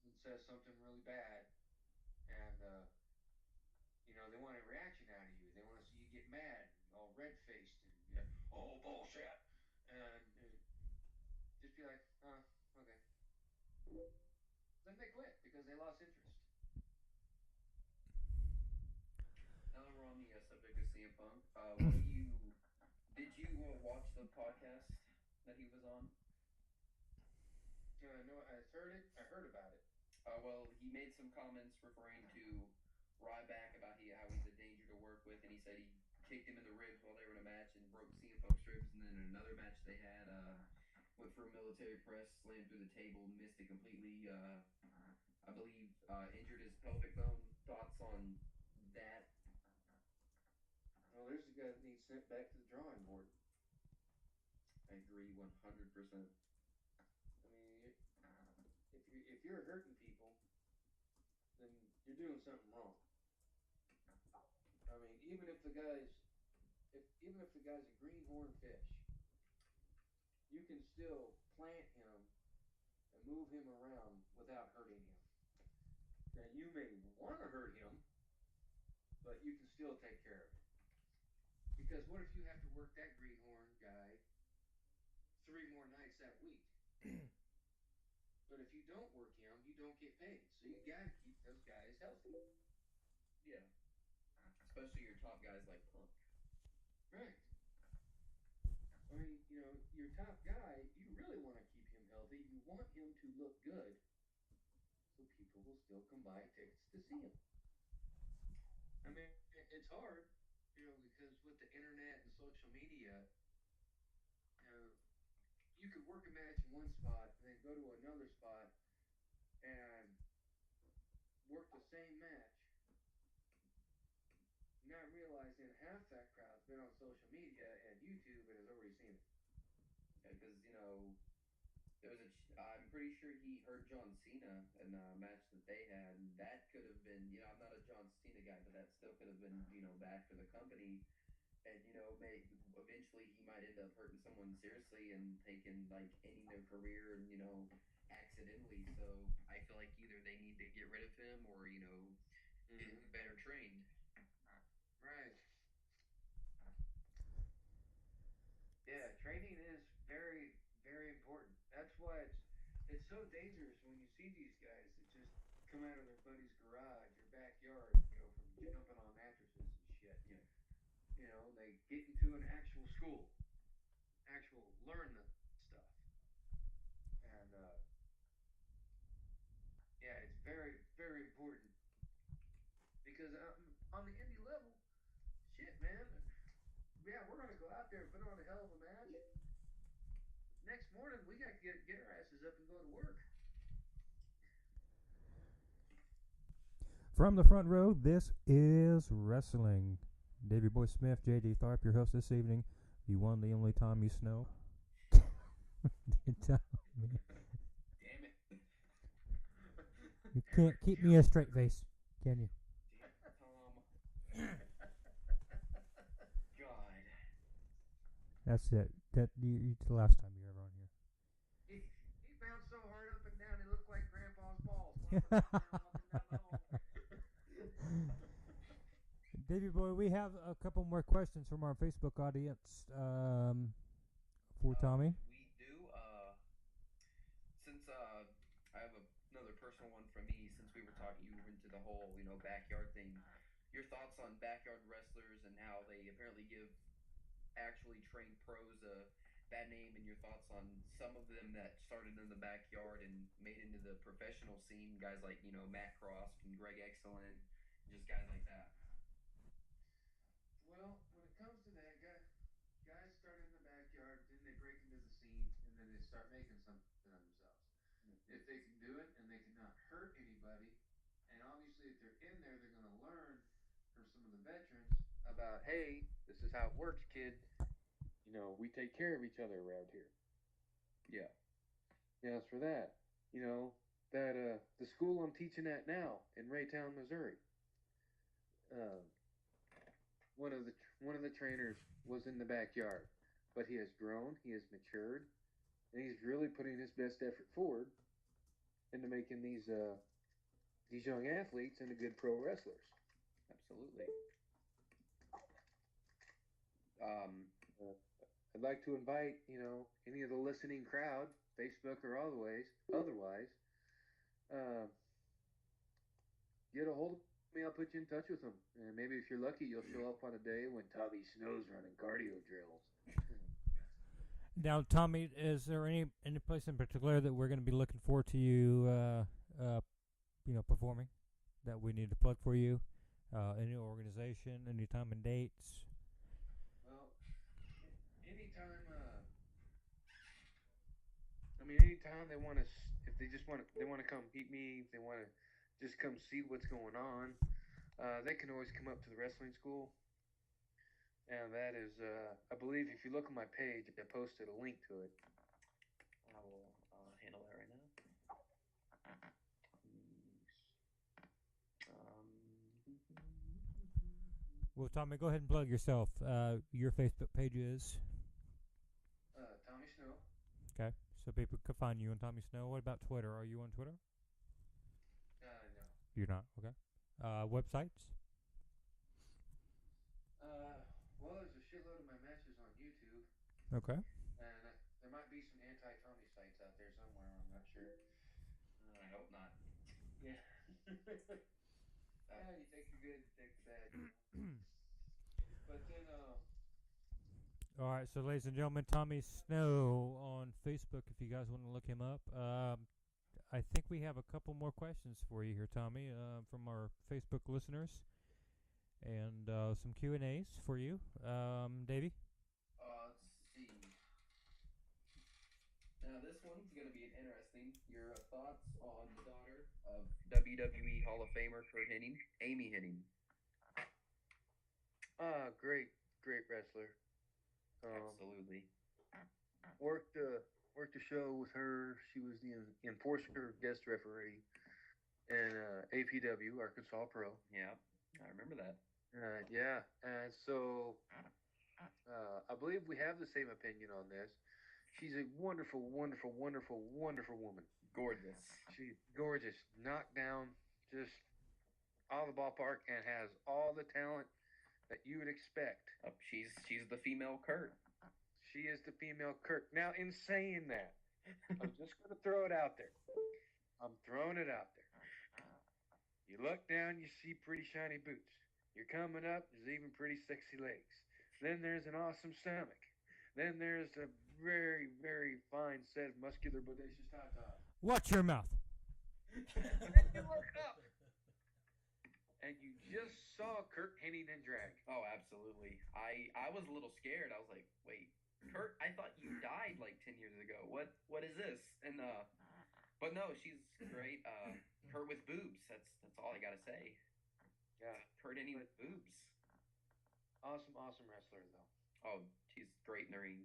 It says something really bad, and they want a reaction out of you. They want to see you get mad, all red faced, and oh bullshit, and just be like, okay. Then they quit because they lost interest. Now that we're on the subject of CM Punk, what do you did you watch the podcast that he was on? No, I heard it. I heard about it. Well, he made some comments referring to Ryback about how he's a danger to work with, and he said he kicked him in the ribs while they were in a match and broke CM Punk's ribs, and then in another match they had went for a military press, slammed through the table, missed it completely. I believe injured his pelvic bone. Thoughts on that? Well, there's a guy that needs sent back to the drawing board. I agree 100%. I mean, if you're hurting people, then you're doing something wrong. I mean, even if the guy's a greenhorn fish, you can still plant him and move him around without hurting him. Now you may want to hurt him, but you can still take care of it. Because what if you have to work that greenhorn guy 3 more nights that week? But if you don't work him, you don't get paid. So you gotta keep those guys healthy. Yeah. Especially your top guys like Punk. Right. I mean, your top guy, you really want to keep him healthy. You want him to look good so people will still come buy tickets to see him. I mean, it's hard, because with the internet and social media, you could work a match in one spot and then go to another spot and work the same match, not realizing half that crowd's been on social media and YouTube and has already seen it. Because there was I'm pretty sure he hurt John Cena in a match that they had, and that could have been, I'm not a John Cena guy, but that still could have been, bad for the company. And eventually he might end up hurting someone seriously and taking ending their career, and accidentally. So I feel like either they need to get rid of him or get him better trained. Right. Yeah, training is very, very important. That's why it's so dangerous when you see these guys that just come out of their buddy's garage or backyard, from jumping on mattresses and shit. Yeah. They get into an actual school, learn the stuff, and yeah, it's very, very important because on the indie level, shit, man. Yeah, we're gonna go out there and put on a hell of a match. Next morning, we got to get our asses up and go to work. From the front row, this is wrestling. Davey Boy Smith, JD Tharp, your host this evening. The one, the only Tommy Snow. Damn it. You can't keep me a straight face, can you? Tom. God. That's it. It's the last time you're ever on here. He bounced so hard up and down, he looked like Grandpa's balls. Walking down the hall. Davey Boy, we have a couple more questions from our Facebook audience for Tommy. We do. Since I have another personal one from me, since we were talking, you were into the whole, backyard thing. Your thoughts on backyard wrestlers and how they apparently give actually trained pros a bad name, and your thoughts on some of them that started in the backyard and made into the professional scene, guys like, Matt Cross and Greg Excellent, just guys like that. Well, when it comes to that, guys start in the backyard, then they break into the scene, and then they start making something of themselves. If they can do it and they cannot hurt anybody, and obviously if they're in there, they're going to learn from some of the veterans about, hey, this is how it works, kid. We take care of each other around here. Yeah. As for that, that the school I'm teaching at now in Raytown, Missouri, one of the trainers was in the backyard, but he has grown, he has matured, and he's really putting his best effort forward into making these young athletes into good pro wrestlers. Absolutely. I'd like to invite, any of the listening crowd, Facebook or otherwise, get a hold of me. I'll put you in touch with them. And maybe if you're lucky, you'll show up on a day when Tommy Snow's running cardio drills. Now, Tommy, is there any place in particular that we're going to be looking forward to you, performing, that we need to plug for you? Any organization, any time and dates? Well, anytime they want to, if they just want to, they want to come meet me, if they want to just come see what's going on, they can always come up to the wrestling school. And that is, I believe if you look on my page, I posted a link to it. I will handle that right now. Well, Tommy, go ahead and plug yourself. Your Facebook page is? Tommy Snow. Okay, so people can find you on Tommy Snow. What about Twitter? Are you on Twitter? No. You're not? Okay. Websites? Well, there's a shitload of my matches on YouTube. Okay. And there might be some anti-Tommy sites out there somewhere. I'm not sure. I hope not. Yeah. You take the good, you take the bad. But then, All right, so ladies and gentlemen, Tommy Snow on Facebook, if you guys want to look him up. I think we have a couple more questions for you here, Tommy, from our Facebook listeners, and some Q&As for you. Davey? Let's see. Now this one's going to be interesting. Your thoughts on the daughter of WWE Hall of Famer Kurt Hennig, Amy Hennig. Great, great wrestler. Absolutely. Worked a show with her. She was the enforcer guest referee in APW Arkansas Pro. Yeah, I remember that. Yeah, and so I believe we have the same opinion on this. She's a wonderful, wonderful, wonderful, wonderful woman. Gorgeous. She's gorgeous, knocked down, just out of the ballpark, and has all the talent that you would expect. She's the female Kurt. She is the female Kirk. Now, in saying that, I'm just going to throw it out there. I'm throwing it out there. You look down, you see pretty shiny boots. You're coming up, there's even pretty sexy legs. Then there's an awesome stomach. Then there's a very, very fine set of muscular, bodacious tatas. Watch your mouth. And you look up, and you just saw Kurt Hennig in drag. Oh, absolutely. I was a little scared. I was like, wait, Kurt, I thought you died like 10 years ago. What is this? And but no, she's great. Kurt with boobs. That's all I gotta say. Yeah, Kurt Hennig with boobs. awesome, awesome wrestler though. Oh, she's great in the ring.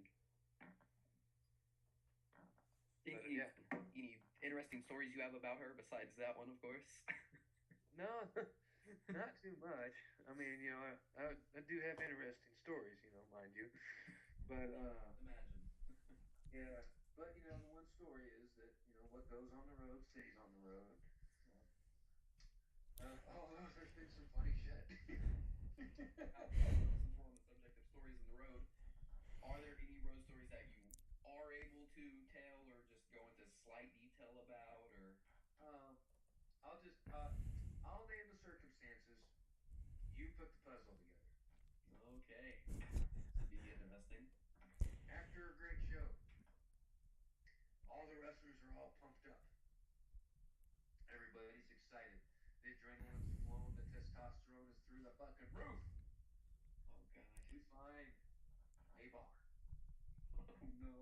But, Any, yeah. any interesting stories you have about her besides that one, of course? No, not too much. I mean, I do have interesting stories, mind you. But Imagine. yeah, but the one story is that what goes on the road stays on the road. There's been some funny shit. Since we're on the subject of stories in the road, are there any road stories that you are able to tell or just go into slight detail about, or I'll name the circumstances. You put the puzzle together. okay, this would be interesting. After a great show, all the wrestlers are all pumped up. Everybody's excited. The adrenaline's flowing. The testosterone is through the fucking roof. Oh god. We find a bar. Oh no.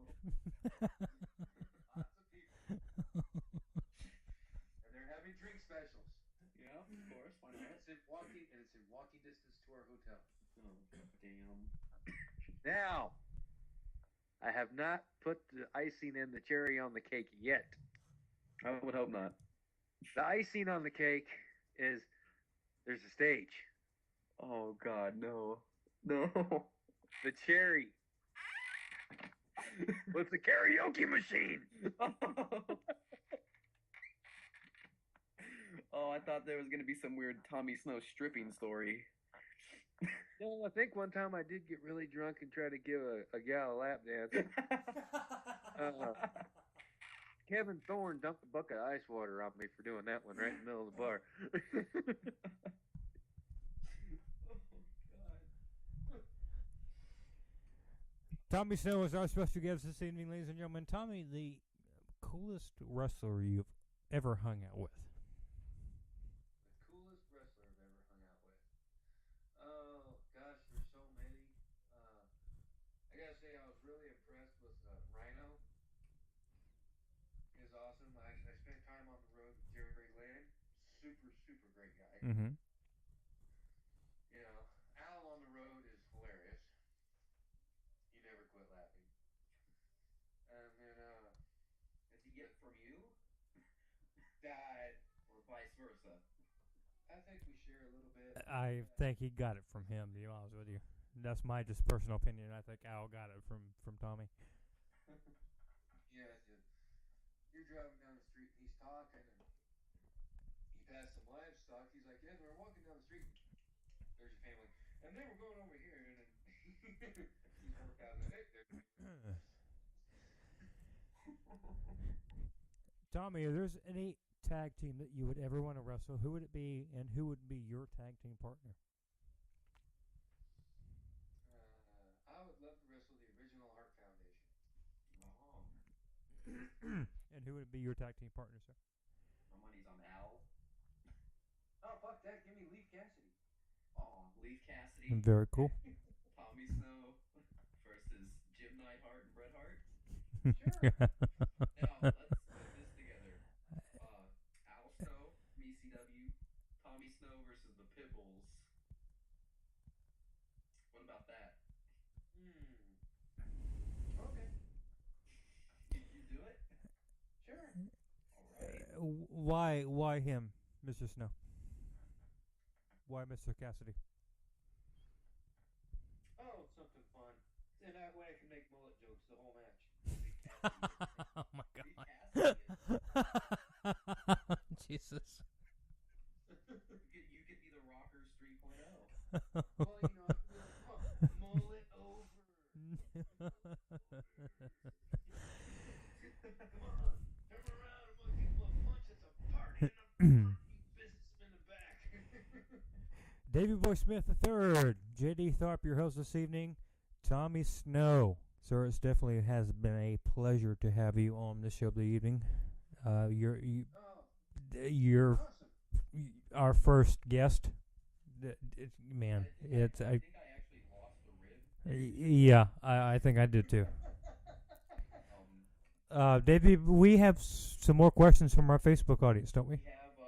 Lots of people. And they're having drink specials. Yeah, of course. Why And not? it's in walking distance to our hotel. Oh damn. Now, I have not put the icing and the cherry on the cake yet. I would hope not. The icing on the cake is there's a stage. Oh god, no. No. The cherry was the karaoke machine. Oh, I thought there was gonna be some weird Tommy Snow stripping story. No, I think one time I did get really drunk and try to give a gal a lap dance. Kevin Thorne dumped a bucket of ice water on me for doing that one right in the middle of the bar. Tommy Snow is our special guest this evening, ladies and gentlemen. Tommy, the coolest wrestler you've ever hung out with. The coolest wrestler I've ever hung out with. Oh gosh, there's so many. I gotta say, I was really impressed with Rhino. He's awesome. I spent time on the road with Jerry Lynn. Super, super great guy. Mm-hmm. Al on the road is hilarious. You never quit laughing. And then, Does he get it from you? that Or vice versa? I think we share a little bit. I think he got it from him, to be honest with you. That's my just personal opinion. I think Al got it from Tommy. Yeah, you're driving down the street and he's talking and he passed some livestock. He's like, yeah, we're walking down the street. There's your family. And then we're going over here and then he's worked out and hey, there's Tommy, if there's any tag team that you would ever want to wrestle, who would it be, and who would be your tag team partner? I would love to wrestle the original Heart Foundation. Oh. And who would be your tag team partner, sir? My money's on Al. Oh, fuck that. Give me Leaf Cassidy. Oh, Leaf Cassidy. Very cool. Tommy Snow versus Jim Neidhart and Bret Hart. Now let's put this together. Al Snow, ECW, Tommy Snow versus the Pitbulls. What about that? Okay. You do it? Sure. All right. Why him, Mr. Snow? Why Mr. Cassidy? Oh, something fun. And that way I can make mullet jokes the whole match. Oh my Big god. Cassidy. Jesus. You could be the Rockers 3.0. Well, you know, I'm like, oh, mullet over. Come on, turn around. I'm gonna give him a punch. It's a party in the front. You businessmen in the back. Davey Boy Smith III, J.D. Tharp, your host this evening. Tommy Snow. Sir, it definitely has been a pleasure to have you on this show of the evening. You're Awesome. our first guest. Man, it's I think I actually lost the rib. yeah, I think I did too. Davey, we have some more questions from our Facebook audience, don't we? We have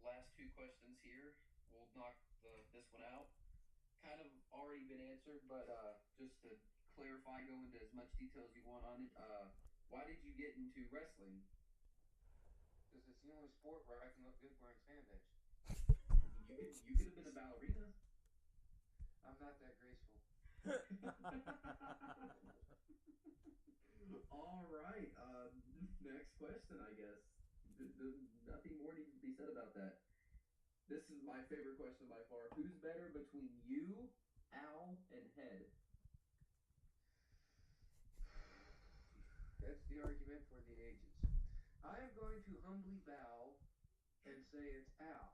last two questions here. We'll knock this one out. Kind of already been answered, but just to clarify, go into as much detail as you want on it. Why did you get into wrestling? Because it's the only sport where I can look good wearing spandex. You could have been a ballerina. I'm not that graceful. All right. Next question, I guess. Nothing more needs to be said about that. This is my favorite question by far. Who's better between you, Al, and Head? That's the argument for the ages. I am going to humbly bow and say it's Al.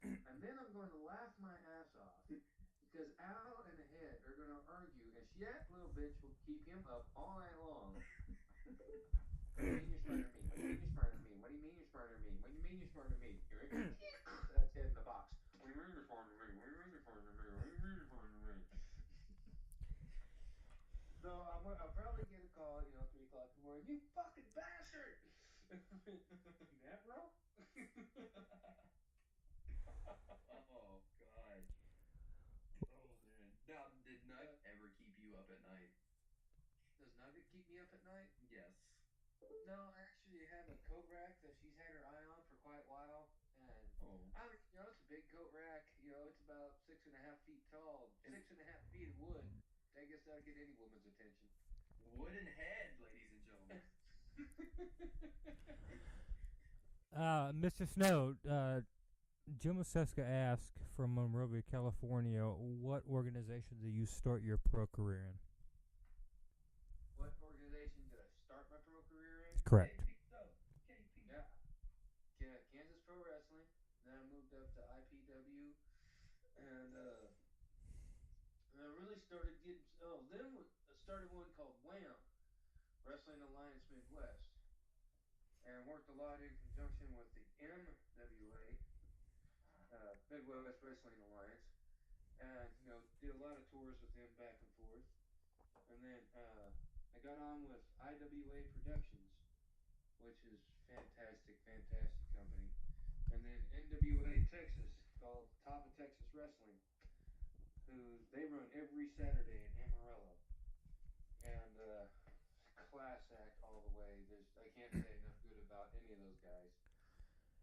And then I'm going to laugh my ass off because Al and Head are going to argue, and that little bitch will keep him up all night long. What do you mean you're smarter than me? What do you mean you're smarter than me? What do you mean you're smarter than me? What do you mean you're smarter than me? That's Head in the box. What do you mean you're smarter than me? What do you mean you're smarter than me? What do you mean you're smarter than me? So I'll probably get a call, 3 o'clock in the morning. You fucking bastard! That bro? Oh, God. Oh, man. Now, did Nut ever keep you up at night? Does Nugget keep me up at night? Yes. No, I actually have a coat rack that she's had her eye on for quite a while, and Oh. it's a big coat rack. It's about 6.5 feet tall, 6.5 feet of wood. I guess that'll get any woman's attention. Wooden head, ladies and gentlemen. Mr. Snow, Jim Museska asked from Monrovia, California, what organization did you start your pro career in? What organization did I start my pro career in? Correct. Yeah, Kansas Pro Wrestling. Then I moved up to IPW, and I really started getting. Started one called WHAM, Wrestling Alliance Midwest, and worked a lot in conjunction with the MWA, Midwest Wrestling Alliance, and did a lot of tours with them back and forth. And then I got on with IWA Productions, which is fantastic company. And then NWA Texas, called Top of Texas Wrestling, who they run every Saturday in Amarillo. And class act all the way. I can't say enough good about any of those guys.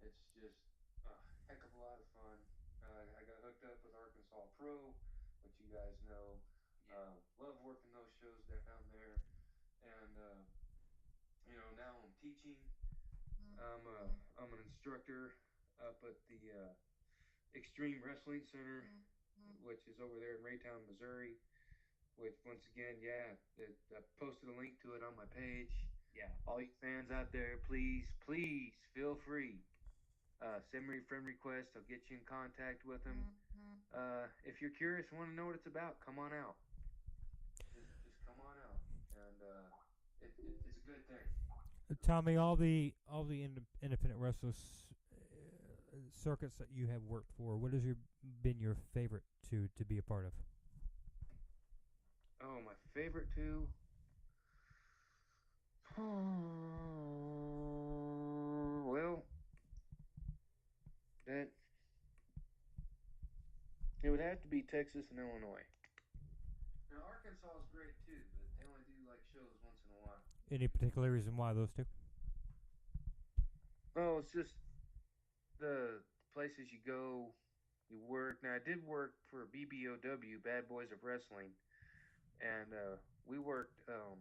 It's just a heck of a lot of fun. I got hooked up with Arkansas Pro, which you guys know. Love working those shows down there. And now I'm teaching. I'm an instructor up at the Extreme Wrestling Center, which is over there in Raytown, Missouri. Which, once again, I posted a link to it on my page. Yeah. All you fans out there, please feel free. Send me a friend request. I'll get you in contact with them. If you're curious and want to know what it's about, come on out. Just come on out, and it's a good thing. Tommy, all the independent wrestlers circuits that you have worked for, what has been your favorite to be a part of? Oh, my favorite two. Well, that it would have to be Texas and Illinois. Now Arkansas is great too, but they only do like shows once in a while. Any particular reason why those two? Oh, it's just the places you go, you work. Now I did work for BBOW, Bad Boys of Wrestling, and we worked a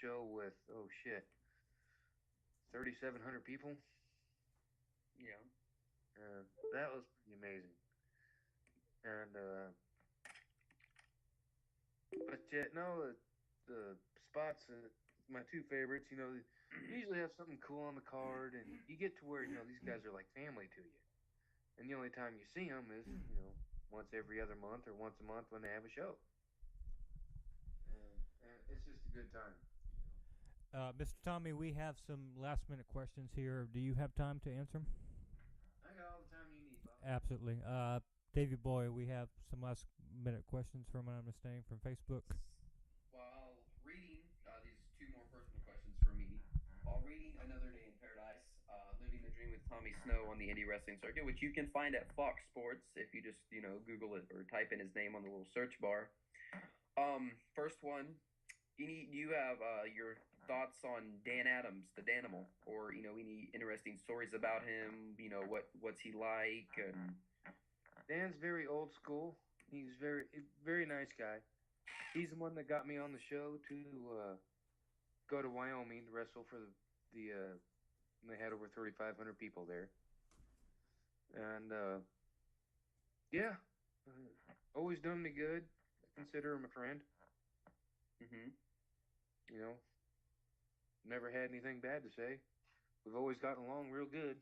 show with 3,700 people. Yeah. That was pretty amazing. And but yeah, no, the spots, my two favorites. You usually have something cool on the card, and you get to where these guys are like family to you. And the only time you see them is once every other month or once a month when they have a show. And it's just a good time. Mr. Tommy, we have some last minute questions here. Do you have time to answer them? I got all the time you need, Bob. Absolutely. Davey Boy, we have some last minute questions from what I'm understanding from Facebook. While reading, these two more personal questions for me. While reading Another Day in Paradise, Living the Dream with Tommy Snow on the indie wrestling circuit, which you can find at Fox Sports if you just, Google it or type in his name on the little search bar. First one, you have your thoughts on Dan Adams, the Danimal, or, any interesting stories about him, what's he like, and... Dan's very old school. He's very nice guy. He's the one that got me on the show to go to Wyoming to wrestle for the they had over 3,500 people there. And yeah, always done me good. I consider him a friend. Mm-hmm. Never had anything bad to say. We've always gotten along real good.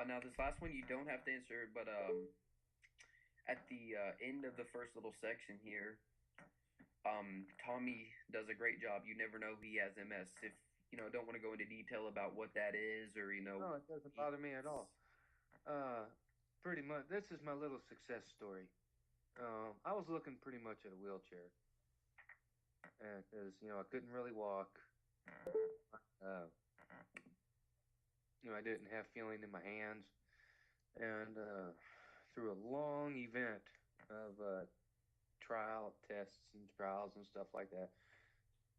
Now, this last one you don't have to answer, but at the end of the first little section here, Tommy does a great job. You never know he has MS. If don't want to go into detail about what that is, or No, it doesn't bother me at all. Pretty much, this is my little success story. I was looking pretty much at a wheelchair, because I couldn't really walk. I didn't have feeling in my hands, and through a long event of tests and trials and stuff like that,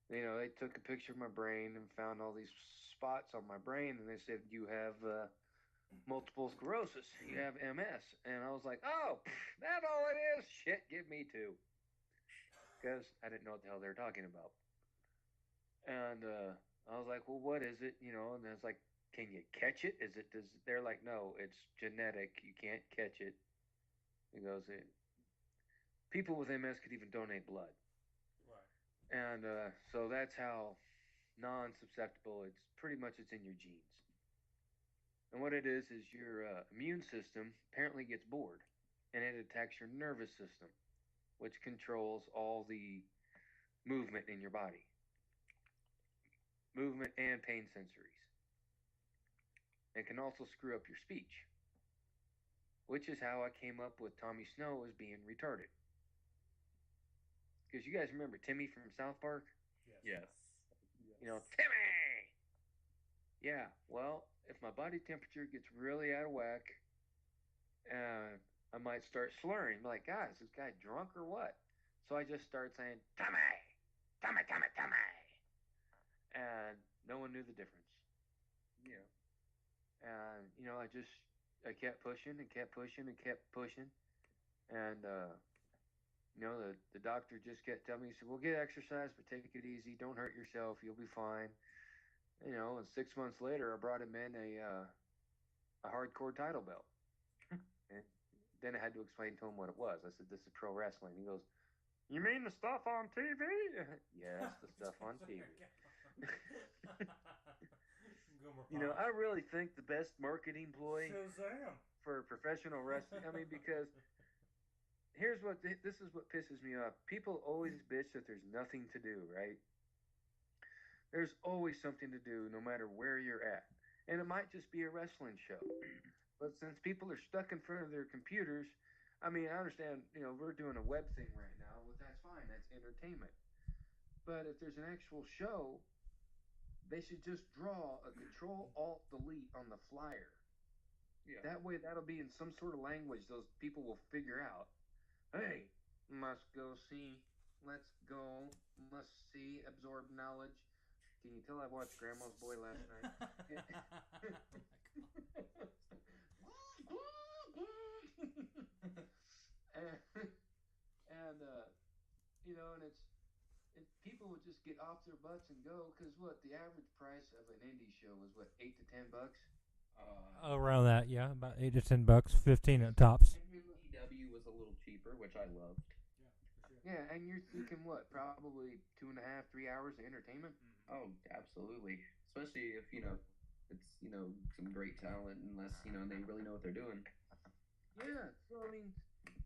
they took a picture of my brain and found all these spots on my brain, and they said, you have multiple sclerosis, you have MS. And I was like, oh, that's all it is? Shit, give me two. Because I didn't know what the hell they were talking about. And I was like, well, what is it? And it's like, can you catch it? They're like, no, it's genetic. You can't catch it. He goes, people with MS could even donate blood. Right. And so that's how non-susceptible it's in your genes. And what it is your immune system apparently gets bored, and it attacks your nervous system, which controls all the movement in your body. Movement and pain sensories. It can also screw up your speech, which is how I came up with Tommy Snow as being retarded. Because you guys remember Timmy from South Park? Yes. Timmy! Yeah, well, if my body temperature gets really out of whack, I might start slurring. Like, guys, is this guy drunk or what? So I just start saying, Tommy! Tommy, Tommy, Tommy! And no one knew the difference. Yeah. And, I kept pushing and kept pushing and kept pushing. And, the doctor just kept telling me, he said, well, get exercise, but take it easy. Don't hurt yourself. You'll be fine. And 6 months later, I brought him in a hardcore title belt. And then I had to explain to him what it was. I said, this is pro wrestling. He goes, you mean the stuff on TV? Yes, the stuff on TV. I really think the best marketing ploy for professional wrestling, because this is what pisses me off. People always bitch that there's nothing to do, right? There's always something to do no matter where you're at. And it might just be a wrestling show. But since people are stuck in front of their computers, I understand, we're doing a web thing right now. Well, that's fine. That's entertainment. But if there's an actual show, they should just draw a Control Alt Delete on the flyer. Yeah. That way, that'll be in some sort of language those people will figure out. Hey, must go see. Let's go. Must see. Absorb knowledge. Can you tell I watched Grandma's Boy last night? and and people would just get off their butts and go because what the average price of an indie show is what $8 to $10. Around that, yeah, about $8 to $10, 15 at tops. EW was a little cheaper, which I loved. Yeah, and you're thinking what? Probably 2.5, 3 hours of entertainment. Oh, absolutely. Especially if it's some great talent, unless they really know what they're doing. Yeah, so I mean,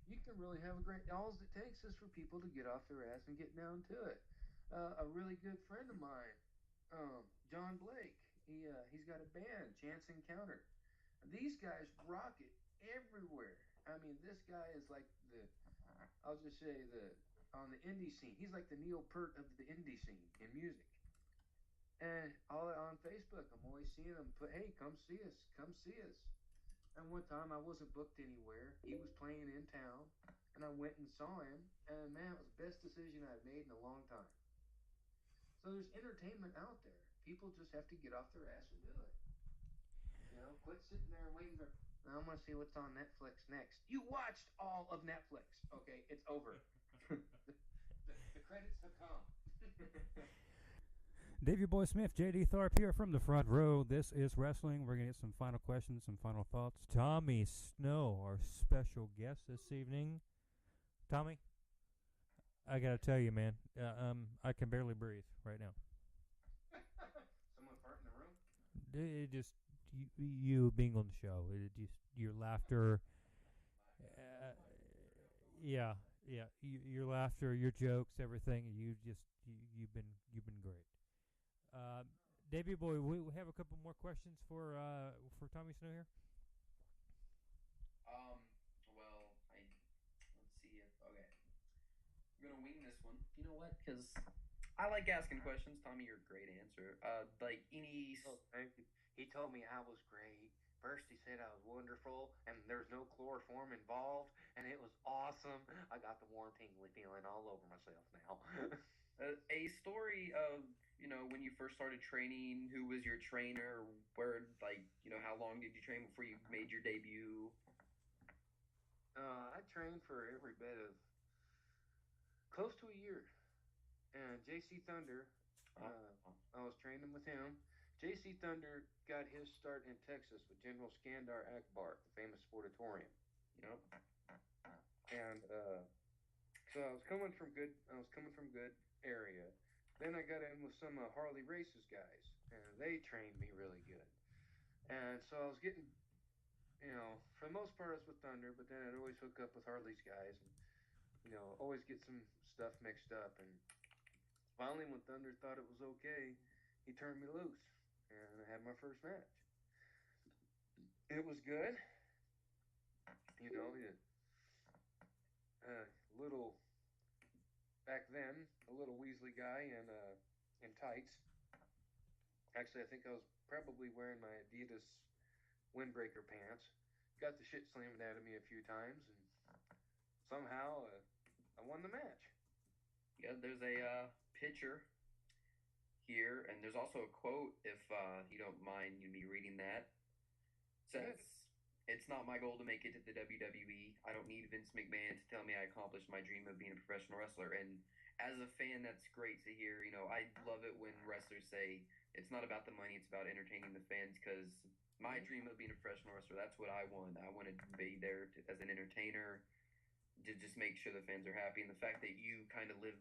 you can really have a great. All it takes is for people to get off their ass and get down to it. A really good friend of mine, John Blake. He's got a band, Chance Encounter. These guys rock it everywhere. I mean, this guy is like I'll just say on the indie scene. He's like the Neil Peart of the indie scene in music. And all on Facebook, I'm always seeing him put, "Hey, come see us, come see us." And one time I wasn't booked anywhere. He was playing in town, and I went and saw him. And man, it was the best decision I've made in a long time. So there's entertainment out there. People just have to get off their ass and do it. Quit sitting there and waiting for. I'm gonna see what's on Netflix next. You watched all of Netflix. Okay, it's over. the credits have come. Davey Boy Smith, JD Tharp here from the front row. This is wrestling. We're going to get some final questions, some final thoughts. Tommy Snow, our special guest this evening. Tommy, I got to tell you, man, I can barely breathe right now. Someone fart in the room? It just you being on the show, your laughter. Yeah. Your laughter, your jokes, everything. You've been great. Davey Boy, we have a couple more questions for Tommy Snow here. Well, let's see if okay. I'm gonna wing this one. You know what? Because I like asking questions. Tommy, you're a great answer. Like any. Oh, thank you. He told me I was great. First, he said I was wonderful, and there's no chloroform involved, and it was awesome. I got the warm, tingly feeling all over myself now. A story of when you first started training. Who was your trainer? Where how long did you train before you made your debut? I trained for every bit of close to a year, and JC Thunder. I was training with him. JC Thunder got his start in Texas with General Skandar Akbar, the famous sportatorium. Yep. And so I was coming from good area. Then I got in with some Harley Races guys, and they trained me really good. And so I was getting, for the most part I was with Thunder, but then I'd always hook up with Harley's guys, and always get some stuff mixed up. And finally, when Thunder thought it was okay, he turned me loose, and I had my first match. It was good. Little back then, a little Weasley guy in tights. Actually, I think I was probably wearing my Adidas windbreaker pants. Got the shit slammed out of me a few times, and somehow I won the match. Yeah, there's a picture here, and there's also a quote, if you don't mind me reading that. It says, "It's not my goal to make it to the WWE. I don't need Vince McMahon to tell me I accomplished my dream of being a professional wrestler." And as a fan, that's great to hear. I love it when wrestlers say it's not about the money, it's about entertaining the fans, because my dream of being a professional wrestler, that's what I want. I want to be there as an entertainer to just make sure the fans are happy. And the fact that you kind of live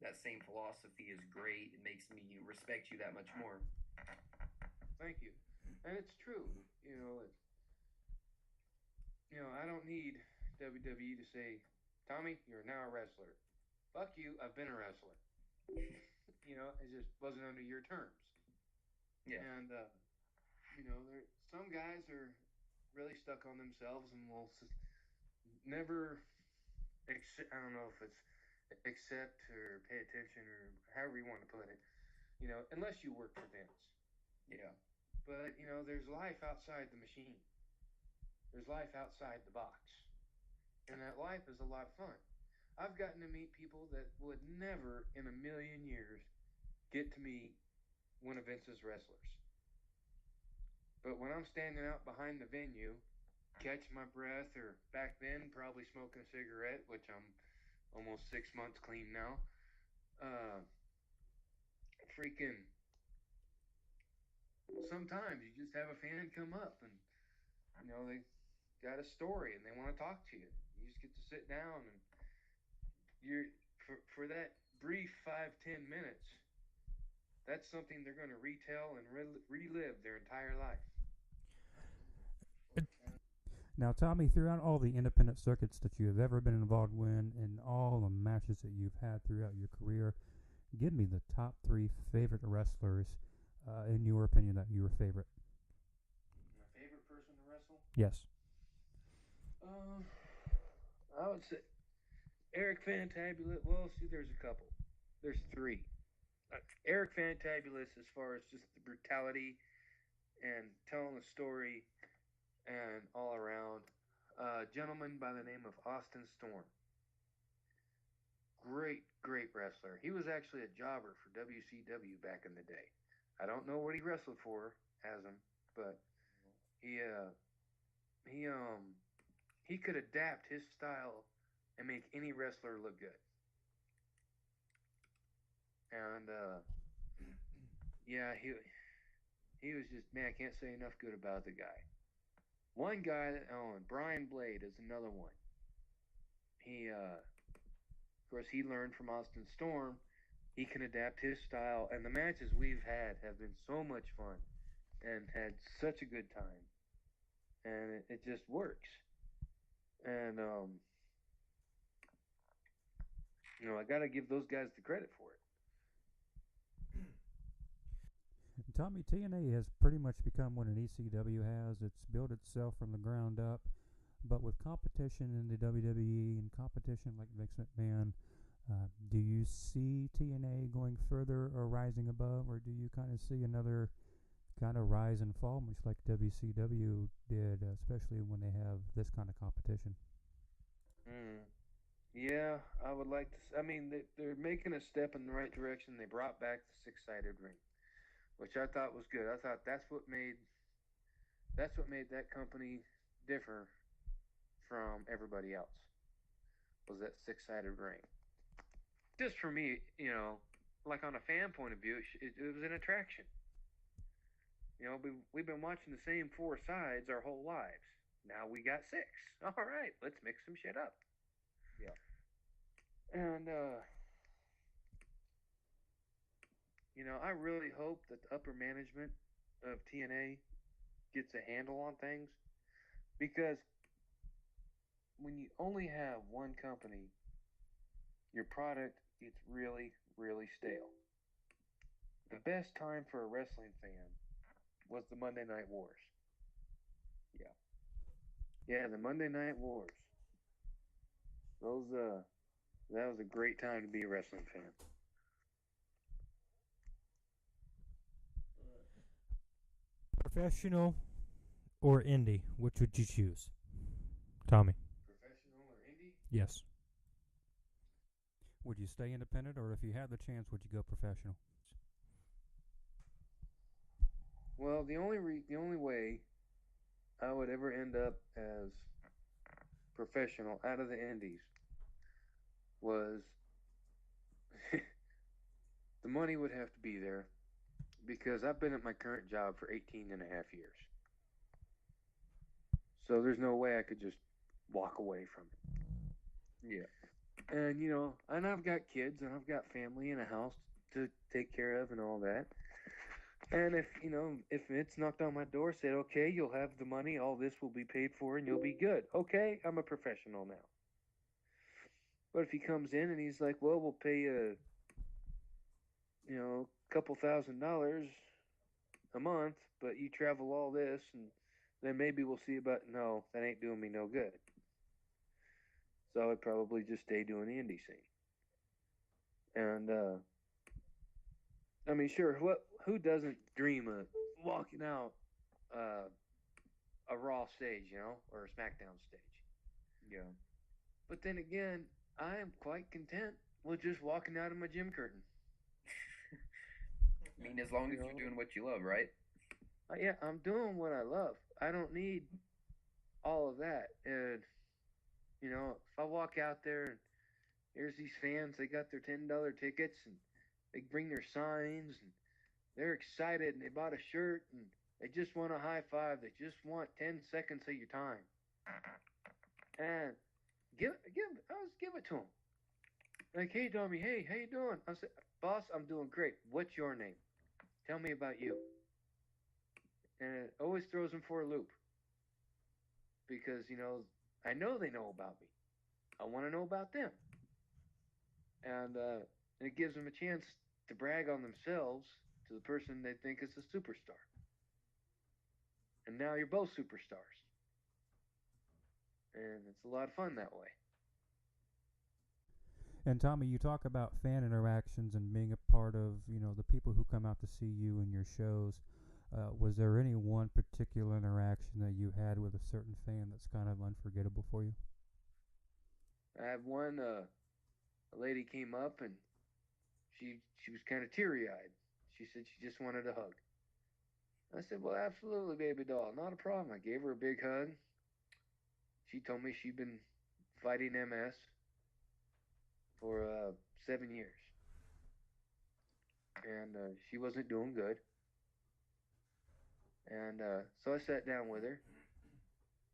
that same philosophy is great. It makes me respect you that much more. Thank you. And it's true. I don't need WWE to say, "Tommy, you're now a wrestler." Fuck you, I've been a wrestler. It just wasn't under your terms. Yeah. And, some guys are really stuck on themselves and will never, I don't know if it's accept or pay attention or however you want to put it. Unless you work for Vince. Yeah. But there's life outside the machine. There's life outside the box, and that life is a lot of fun. I've gotten to meet people that would never in a million years get to meet one of Vince's wrestlers. But when I'm standing out behind the venue, catching my breath, or back then probably smoking a cigarette, which I'm almost 6 months clean now, uh, freaking sometimes you just have a fan come up and they got a story and they want to talk to you. You just get to sit down and you're for that brief 5-10 minutes. That's something they're going to retell and relive their entire life. Now, Tommy, throughout all the independent circuits that you have ever been involved in and all the matches that you've had throughout your career, give me the top 3 favorite wrestlers, in your opinion, that you were favorite. My favorite person to wrestle? Yes. I would say Eric Fantabulous. Well, see, there's a couple. There's 3. Eric Fantabulous, as far as just the brutality and telling the story and all around. A gentleman by the name of Austin Storm. Great, great wrestler. He was actually a jobber for WCW back in the day. I don't know what he wrestled for as him, but he could adapt his style and make any wrestler look good. And yeah, he was just, man, I can't say enough good about the guy. One guy that Brian Blade is another one. He of course he learned from Austin Storm. He can adapt his style, and the matches we've had have been so much fun and had such a good time. And it just works. And I got to give those guys the credit for it. Tommy, TNA has pretty much become what an ECW has. It's built itself from the ground up, but with competition in the WWE and competition like Vince McMahon, do you see TNA going further or rising above, or do you kind of see another kind of rise and fall, much like WCW did, especially when they have this kind of competition? Yeah, I would like to. I mean, they're making a step in the right direction. They brought back the six-sided ring, which I thought was good. I thought that's what made that company differ from everybody else, was that six-sided ring. Just for me, like on a fan point of view, it was an attraction. We've been watching the same 4 sides our whole lives. Now we got 6. All right, let's mix some shit up. Yeah. And I really hope that the upper management of TNA gets a handle on things, because when you only have one company, your product gets really, really stale. The best time for a wrestling fan was the Monday Night Wars. Yeah. Yeah, the Monday Night Wars. That was a great time to be a wrestling fan. Professional or indie? Which would you choose, Tommy? Professional or indie? Yes. Would you stay independent, or if you had the chance, would you go professional? Well, the only way I would ever end up as professional out of the indies was the money would have to be there, because I've been at my current job for 18 and a half years. So there's no way I could just walk away from it. Yeah. And and I've got kids and I've got family and a house to take care of and all that. And if it's knocked on my door, said, okay, you'll have the money, all this will be paid for, and you'll be good. Okay, I'm a professional now. But if he comes in and he's like, well, we'll pay you, a couple $1,000 a month, but you travel all this, and then maybe we'll see about, no, that ain't doing me no good. So I would probably just stay doing the indie scene. And I mean, sure, who doesn't dream of walking out a Raw stage, you know, or a SmackDown stage? Yeah. But then again, I am quite content with just walking out of my gym curtain. I mean, as long as You you're know? doing what you love, right? Yeah, I'm doing what I love. I don't need all of that. And you know, if I walk out there and there's these fans, they got their $10 tickets and they bring their signs and they're excited and they bought a shirt and they just want a high five. They just want 10 seconds of your time. And give it to them. Like, hey, Tommy, hey, how you doing? I said, boss, I'm doing great. What's your name? Tell me about you. And it always throws them for a loop. Because, you know they know about me. I want to know about them. And it gives them a chance to brag on themselves to the person they think is a superstar. And now you're both superstars. And it's a lot of fun that way. And Tommy, you talk about fan interactions and being a part of, the people who come out to see you and your shows. Was there any one particular interaction that you had with a certain fan that's kind of unforgettable for you? I have one. A lady came up and she was kind of teary-eyed. She said she just wanted a hug. I said, well, absolutely, baby doll, not a problem. I gave her a big hug. She told me she'd been fighting MS for 7 years, and she wasn't doing good. And so I sat down with her.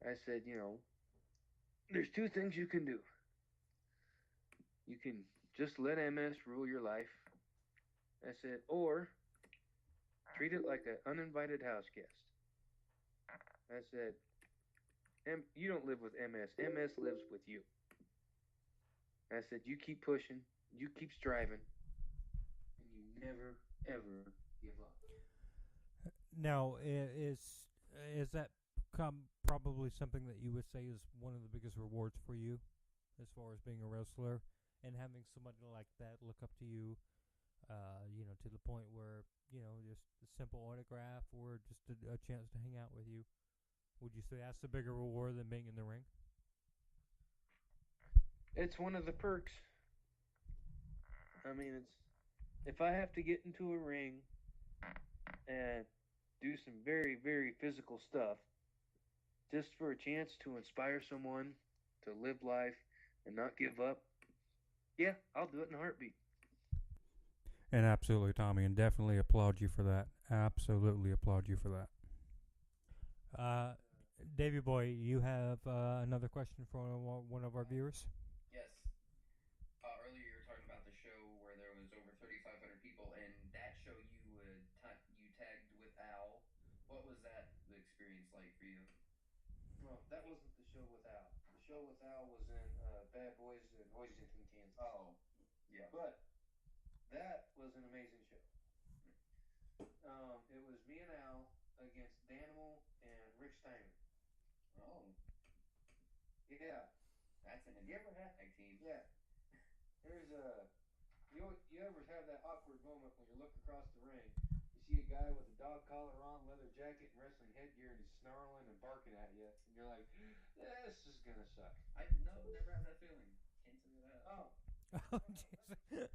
I said, there's two things you can do. You can just let MS rule your life. I said, or treat it like an uninvited house guest. I said, you don't live with MS. MS lives with you. I said, you keep pushing, you keep striving, and you never, ever give up. Now, is that probably something that you would say is one of the biggest rewards for you, as far as being a wrestler and having somebody like that look up to you, to the point where just a simple autograph or just a chance to hang out with you? Would you say that's a bigger reward than being in the ring? It's one of the perks. I mean, if I have to get into a ring and do some very, very physical stuff just for a chance to inspire someone to live life and not give up, yeah, I'll do it in a heartbeat. And absolutely, Tommy, and definitely applaud you for that. Absolutely applaud you for that. Davey Boy, you have another question for one of our viewers? Yes. Earlier you were talking about the show where there was over 3,500 people, and that show you tagged with Al. What was the experience like for you? Well, that wasn't the show with Al. The show with Al was in Bad Boys in Hoisington, Kansas. Oh, yeah. But that was an amazing show. It was me and Al against Danimal and Rick Steiner. Oh, Yeah. that's an You ever had tag team. Yeah. There's you ever have that awkward moment when you look across the ring, you see a guy with a dog collar on, leather jacket, and wrestling headgear, and he's snarling and barking at you, and you're like, this is gonna suck. Never had that feeling. Can't say that. Oh. Oh, jeez.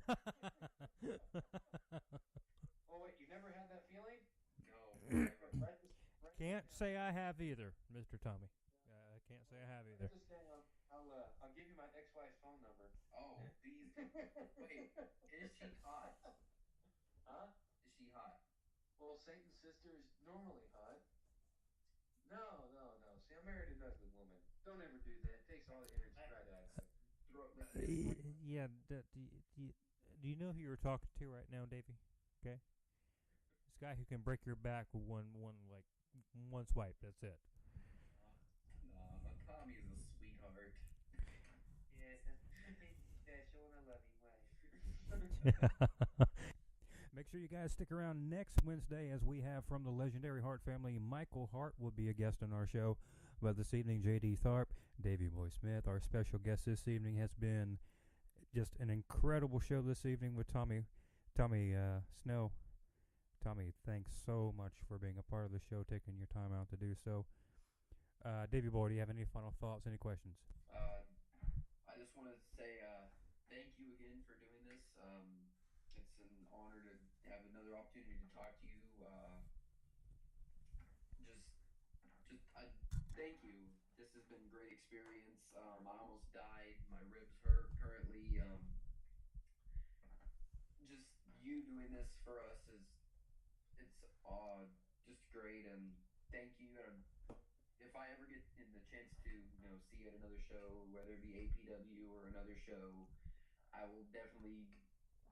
Oh wait, you never had that feeling? No. Write this Can't down. say I have either, Mr. Tommy. I can't say I have either. Write this down. I'll give you my ex-wife's phone number. Oh, these. Wait, is she hot? Huh? Is she hot? Well, Satan's sister is normally hot. No. See, I'm married an ugly woman. Don't ever do that. It takes all the energy right out of it. Yeah. Do you know who you're talking to right now, Davey? Okay. This guy who can break your back with one swipe. That's it. No, Tommy's a sweetheart. Yeah, special and a loving way. Make sure you guys stick around next Wednesday as we have from the legendary Hart family. Michael Hart will be a guest on our show. But this evening, J.D. Tharp, Davey Boy Smith. Our special guest this evening has been just an incredible show this evening with Tommy Snow. Tommy, thanks so much for being a part of the show, taking your time out to do so. Davey Boy, do you have any final thoughts, any questions? I just want to say thank you again for doing this. It's an honor to have another opportunity to talk to you. I thank you. This has been a great experience. I almost died. My ribs hurt currently. Just you doing this for us it's just great, and thank you. If I ever get in the chance to see you at another show, whether it be APW or another show, I will definitely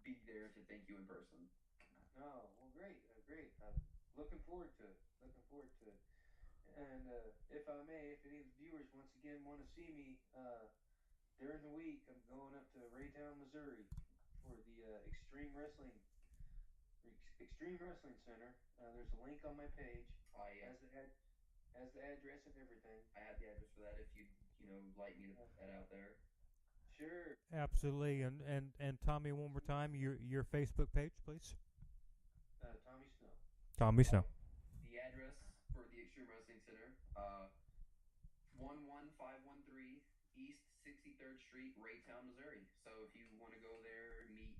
be there to thank you in person. Oh, well, great. Looking forward to it. And if I may, if any of the viewers once again want to see me during the week, I'm going up to Raytown, Missouri for the Extreme Wrestling Center. There's a link on my page. Has the address and everything. I have the address for that if you'd like me to put that out there. Sure. Absolutely. And Tommy, one more time, your Facebook page, please. Tommy Snow. Tommy Snow. The address for the Extreme Wrestling Center, 11513 East 63rd Street, Raytown, Missouri. So if you want to go there and meet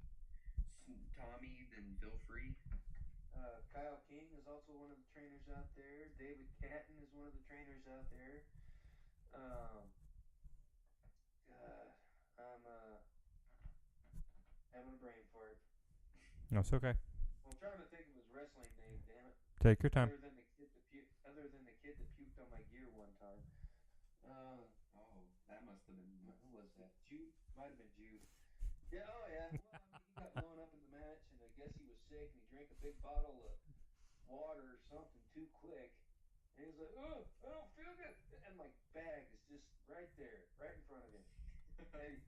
Tommy, then feel free. Kyle King is also one of the trainers out there. David Catton is one of the trainers out there. I'm having a brain fart. That's okay. Well, I'm trying to think of his wrestling name, damn it. Take your time. Other than the kid that puked on my gear one time. That must have been, who was that? Jude? Might have been Jude. Yeah, oh yeah. Well, he got blown up in the match, and I guess he was sick, and he drank a big bottle of water or something too quick. And he was like, oh, I don't feel good. And my bag is just right there, right in front of him. And and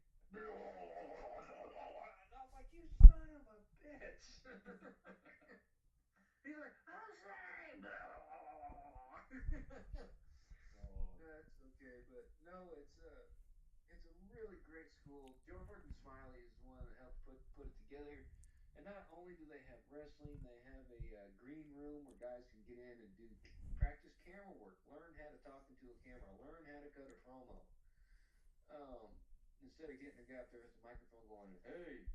I was like, you son of a bitch. He's like, I'm sorry. That's okay, but no, it's a really great school. Jordan Smiley is the one that helped put it together. And not only do they have wrestling, they have a green room where guys can get in and practice camera work, learn how to talk into a camera, learn how to cut a promo. Instead of getting a guy up there with the microphone going, hey,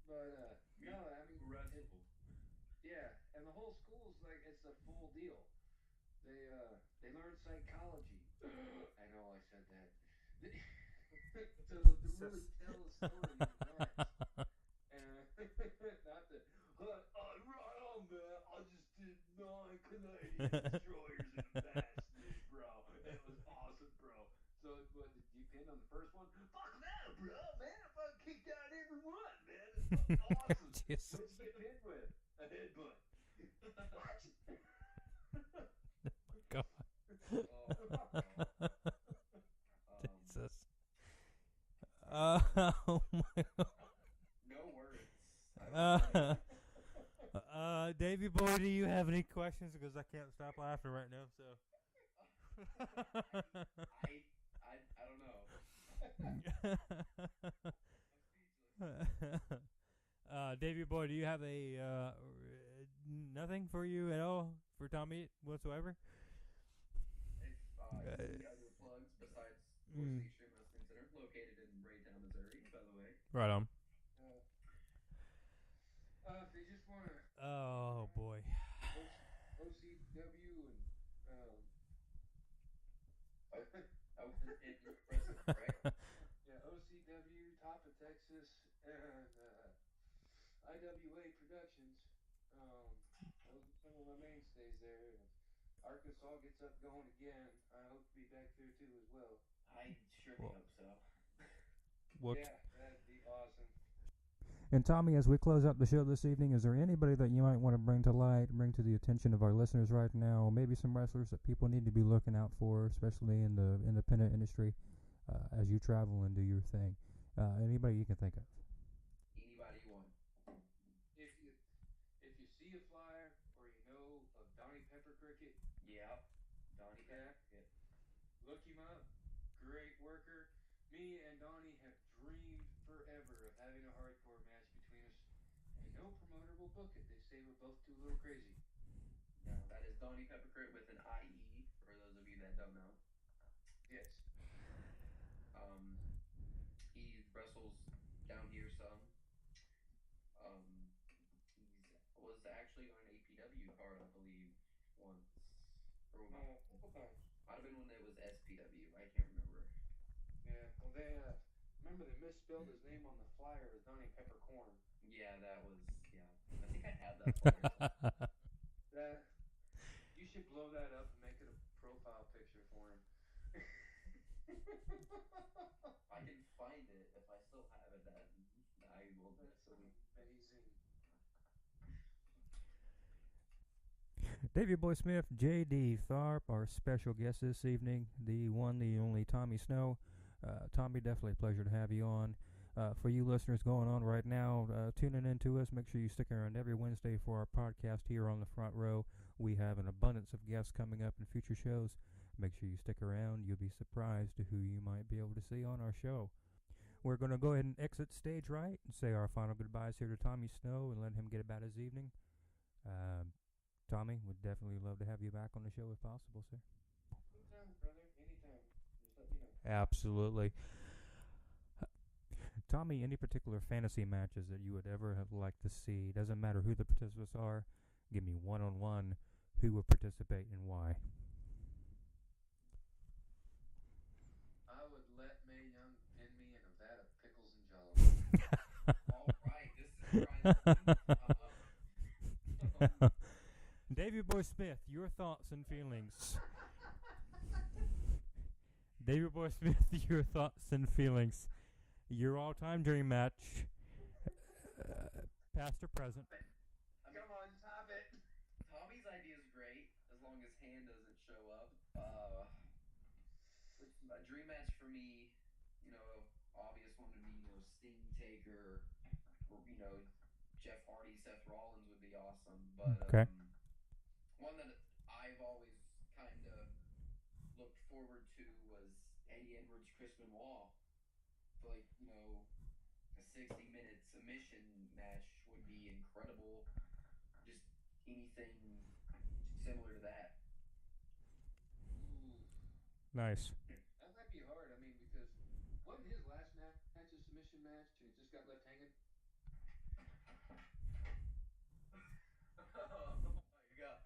but no, I mean, yeah, and the whole school's like, it's a full deal. They learn psychology. I know I said that. to really tell a story in the match. And not the, right on, man, I just did 9 Canadian destroyers in a match, bro. It was awesome, bro. So, what, did you pin on the first one? Fuck that, bro, man. I fucking kicked out every one, man. It's awesome. Jesus. What'd you get pinned with? A headbutt. What? God. Jesus. Oh my God. No words. Davey Boy, do you have any questions? Because I can't stop laughing right now. So. I don't know. Davey Boy, do you have a nothing for you at all for Tommy whatsoever? If any other plugs besides the Extreme Wrestling Center, located in Raytown, Missouri, by the way. Right on. If they just want to Oh boy. OCW and Right? yeah, OCW, Top of Texas, and IWA Productions. Those are some of my mainstays there. And Arkansas gets up going again. I hope to be back there too as well. I surely hope so. What? Yeah, that'd be awesome. And Tommy, as we close out the show this evening, is there anybody that you might want to bring to light, bring to the attention of our listeners right now, maybe some wrestlers that people need to be looking out for, especially in the independent industry, as you travel and do your thing? Anybody you can think of? Anybody you want. If you see a flyer or you know of Donnie Pepper Cricket, Yeah. Donnie Yeah. Pepper. Yeah. look him up. Me and Donnie have dreamed forever of having a hardcore match between us, and no promoter will book it. They say we're both too little crazy. No, that is Donnie Peppercrit with an IE, for those of you that don't know. Yes. He wrestles down here some. He was actually on an APW card, I believe, once. Or A couple times. might have been when it was SPW. I can't remember. Yeah. Well, they remember they misspelled his name on the flyer as Donnie Peppercorn. Yeah, that was, yeah. I think I have that flyer. That you should blow that up and make it a profile picture for him. I can find it if I still have it. That I will definitely. Amazing. Davey Boy Smith, J.D. Tharp, our special guest this evening, the one, the only Tommy Snow. Tommy, definitely a pleasure to have you on. For you listeners going on right now, tuning in to us, make sure you stick around every Wednesday for our podcast here on the front row. We have an abundance of guests coming up in future shows. Make sure you stick around. You'll be surprised to who you might be able to see on our show. We're going to go ahead and exit stage right and say our final goodbyes here to Tommy Snow and let him get about his evening. Tommy, would definitely love to have you back on the show if possible, sir. Anytime, brother. Anytime. Just let me know. Absolutely. Tommy, any particular fantasy matches that you would ever have liked to see? Doesn't matter who the participants are. Give me one-on-one. Who would participate and why? I would let Mae Young pin me in a vat of pickles and jello. All right, this is Brian. Davey Boy Smith, your thoughts and feelings. Davey Boy Smith, your thoughts and feelings. Your all-time dream match, past or present. Come on, top it. Tommy's idea is great as long as hand doesn't show up. A dream match for me, obvious one would be, Sting Taker, or Jeff Hardy, Seth Rollins would be awesome. But Okay. One that I've always kind of looked forward to was Eddie Edwards, Chris Benoit. I feel like a 60-minute submission match would be incredible. Just anything similar to that. Ooh, Nice. that might be hard. I mean, because wasn't his last match a submission match and he just got left hanging? Oh my god.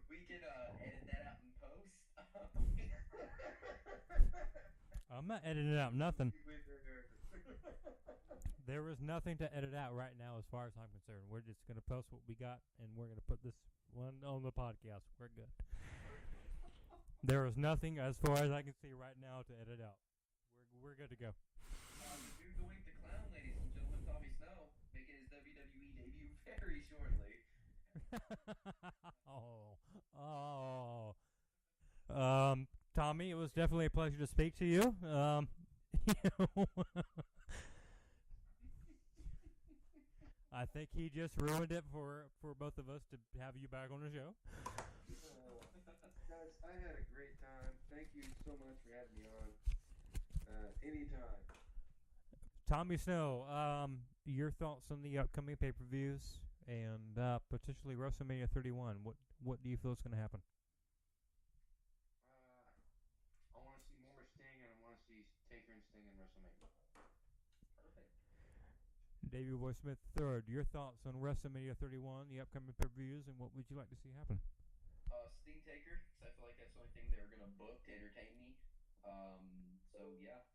We can edit that out in post. I'm not editing out nothing. There is nothing to edit out right now as far as I'm concerned. We're just going to post what we got, and we're going to put this one on the podcast. We're good. There is nothing, as far as I can see right now, to edit out. We're good to go. You're going to clown, ladies and gentlemen, Tommy Snow, making his WWE debut very shortly. Tommy, it was definitely a pleasure to speak to you. I think he just ruined it for both of us to have you back on the show. Guys, I had a great time. Thank you so much for having me on. Anytime. Tommy Snow, your thoughts on the upcoming pay-per-views and potentially WrestleMania 31. What do you feel is going to happen? I want to see more Sting, and I want to see Taker and Sting in WrestleMania. Perfect. Davey Boy Smith III, your thoughts on WrestleMania 31, the upcoming pay-per-views, and what would you like to see happen? Sting Taker, because I feel like that's the only thing they're going to book to entertain me. So, yeah.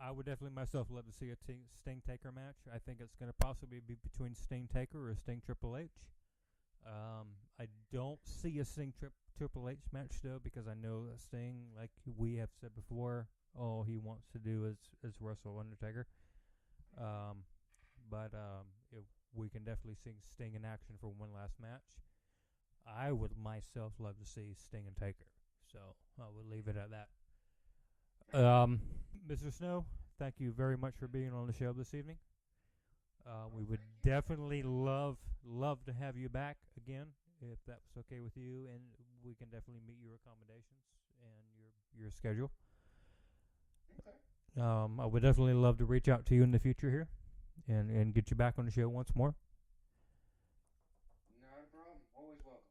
I would definitely myself love to see a Sting Taker match. I think it's going to possibly be between Sting Taker or Sting Triple H. I don't see a Sting Triple H match though, because I know that Sting, like we have said before, all he wants to do is wrestle Undertaker. But if we can definitely see Sting in action for one last match. I would myself love to see Sting and Taker. So I would leave it at that. Mr. Snow, thank you very much for being on the show this evening. We would definitely love to have you back again, if that's okay with you, and we can definitely meet your accommodations and your schedule. I would definitely love to reach out to you in the future here, and get you back on the show once more. Not a problem. Always welcome.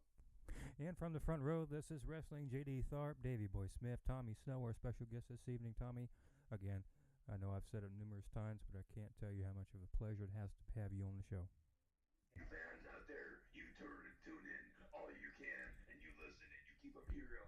And from the front row, this is Wrestling JD Tharp, Davey Boy Smith, Tommy Snow, our special guest this evening. Tommy, again, I know I've said it numerous times, but I can't tell you how much of a pleasure it has to have you on the show. Fans out there, you tune in all you can, and you listen and you keep it real,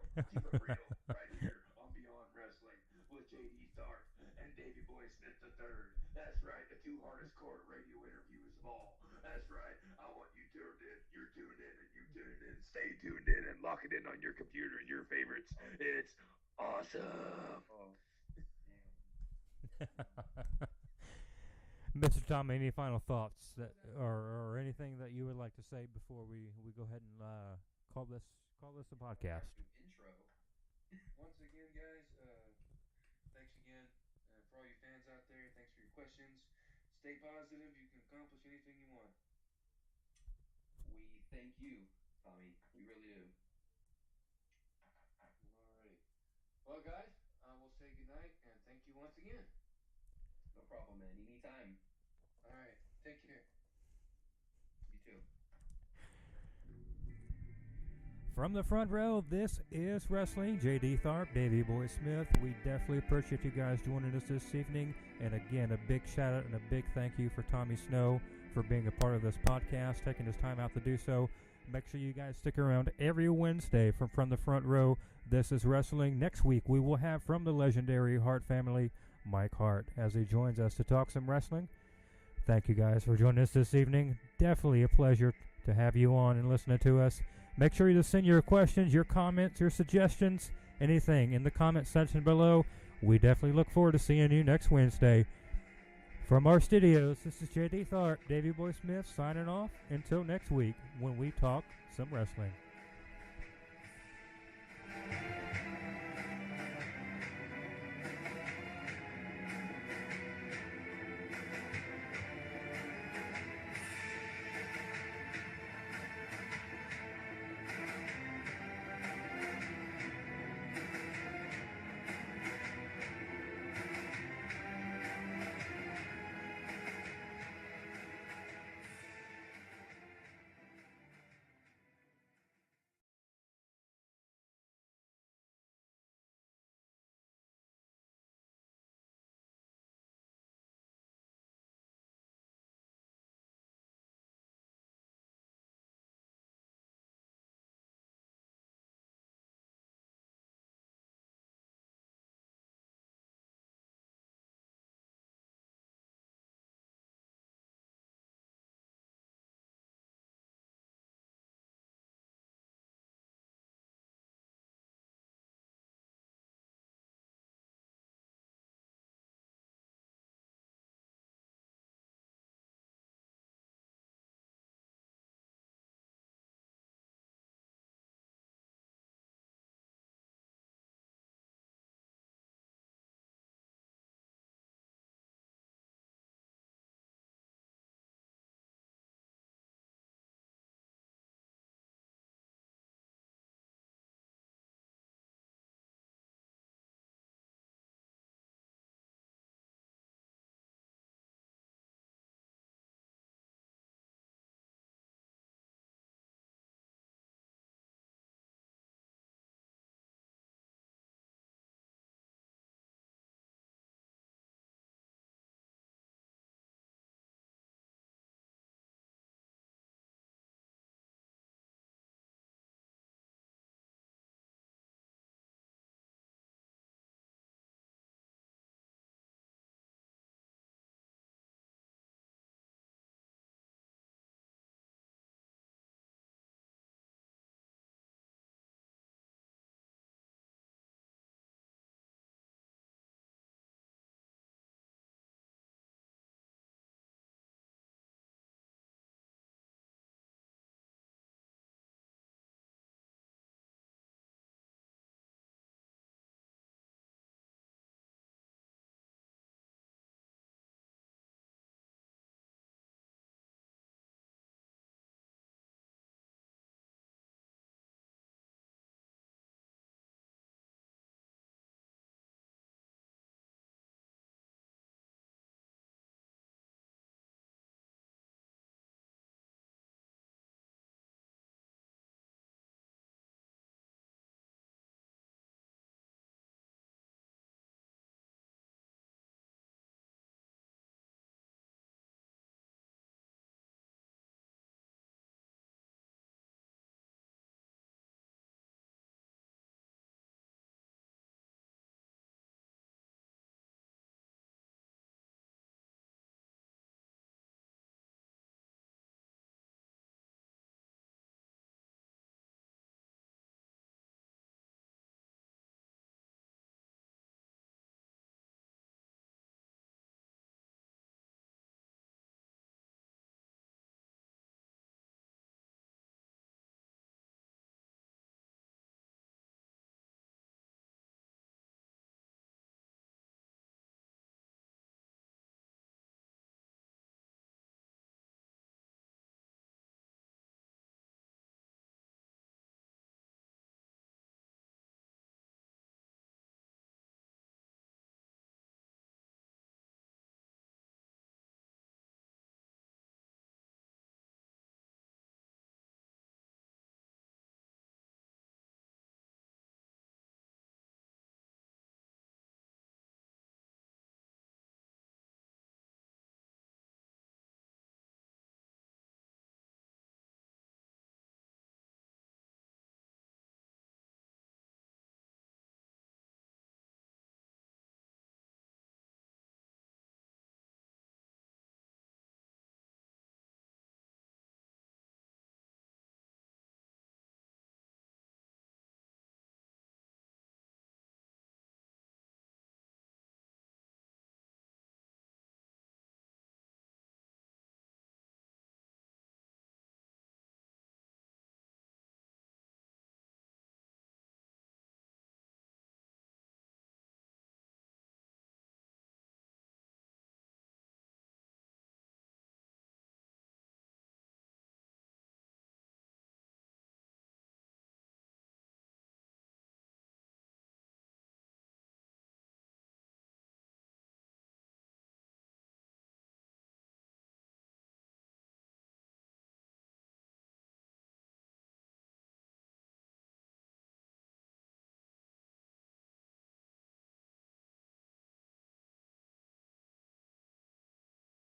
right here on Beyond Wrestling with JD Tharp and Davey Boy Smith III. That's right, the two hardest core radio interviews of all. That's right, I want you tuned in, you're tuned in, and you tuned in. Stay tuned in and lock it in on your computer and your favorites. It's awesome. Oh, Mr. Tommy, any final thoughts or anything that you would like to say before we go ahead and call this a podcast? intro. Once again, guys, thanks again for all you fans out there. Thanks for your questions. Stay positive. You can accomplish anything you want. We thank you, Tommy. We really do. Alrighty. Well, guys, I will say goodnight and thank you once again. No problem, man. Anytime. All right. Take care. You too. From the front row, this is Wrestling JD Tharp, Davey Boy Smith. We definitely appreciate you guys joining us this evening. And again, a big shout out and a big thank you for Tommy Snow for being a part of this podcast, taking his time out to do so. Make sure you guys stick around every Wednesday from the front row. This is Wrestling. Next week, we will have from the legendary Hart family, Mike Hart, as he joins us to talk some wrestling. Thank you guys for joining us this evening. Definitely a pleasure to have you on and listening to us. Make sure you just send your questions, your comments, your suggestions, anything in the comment section below. We definitely look forward to seeing you next Wednesday. From our studios, this is JD Tharp, Davey Boy Smith signing off until next week when we talk some wrestling.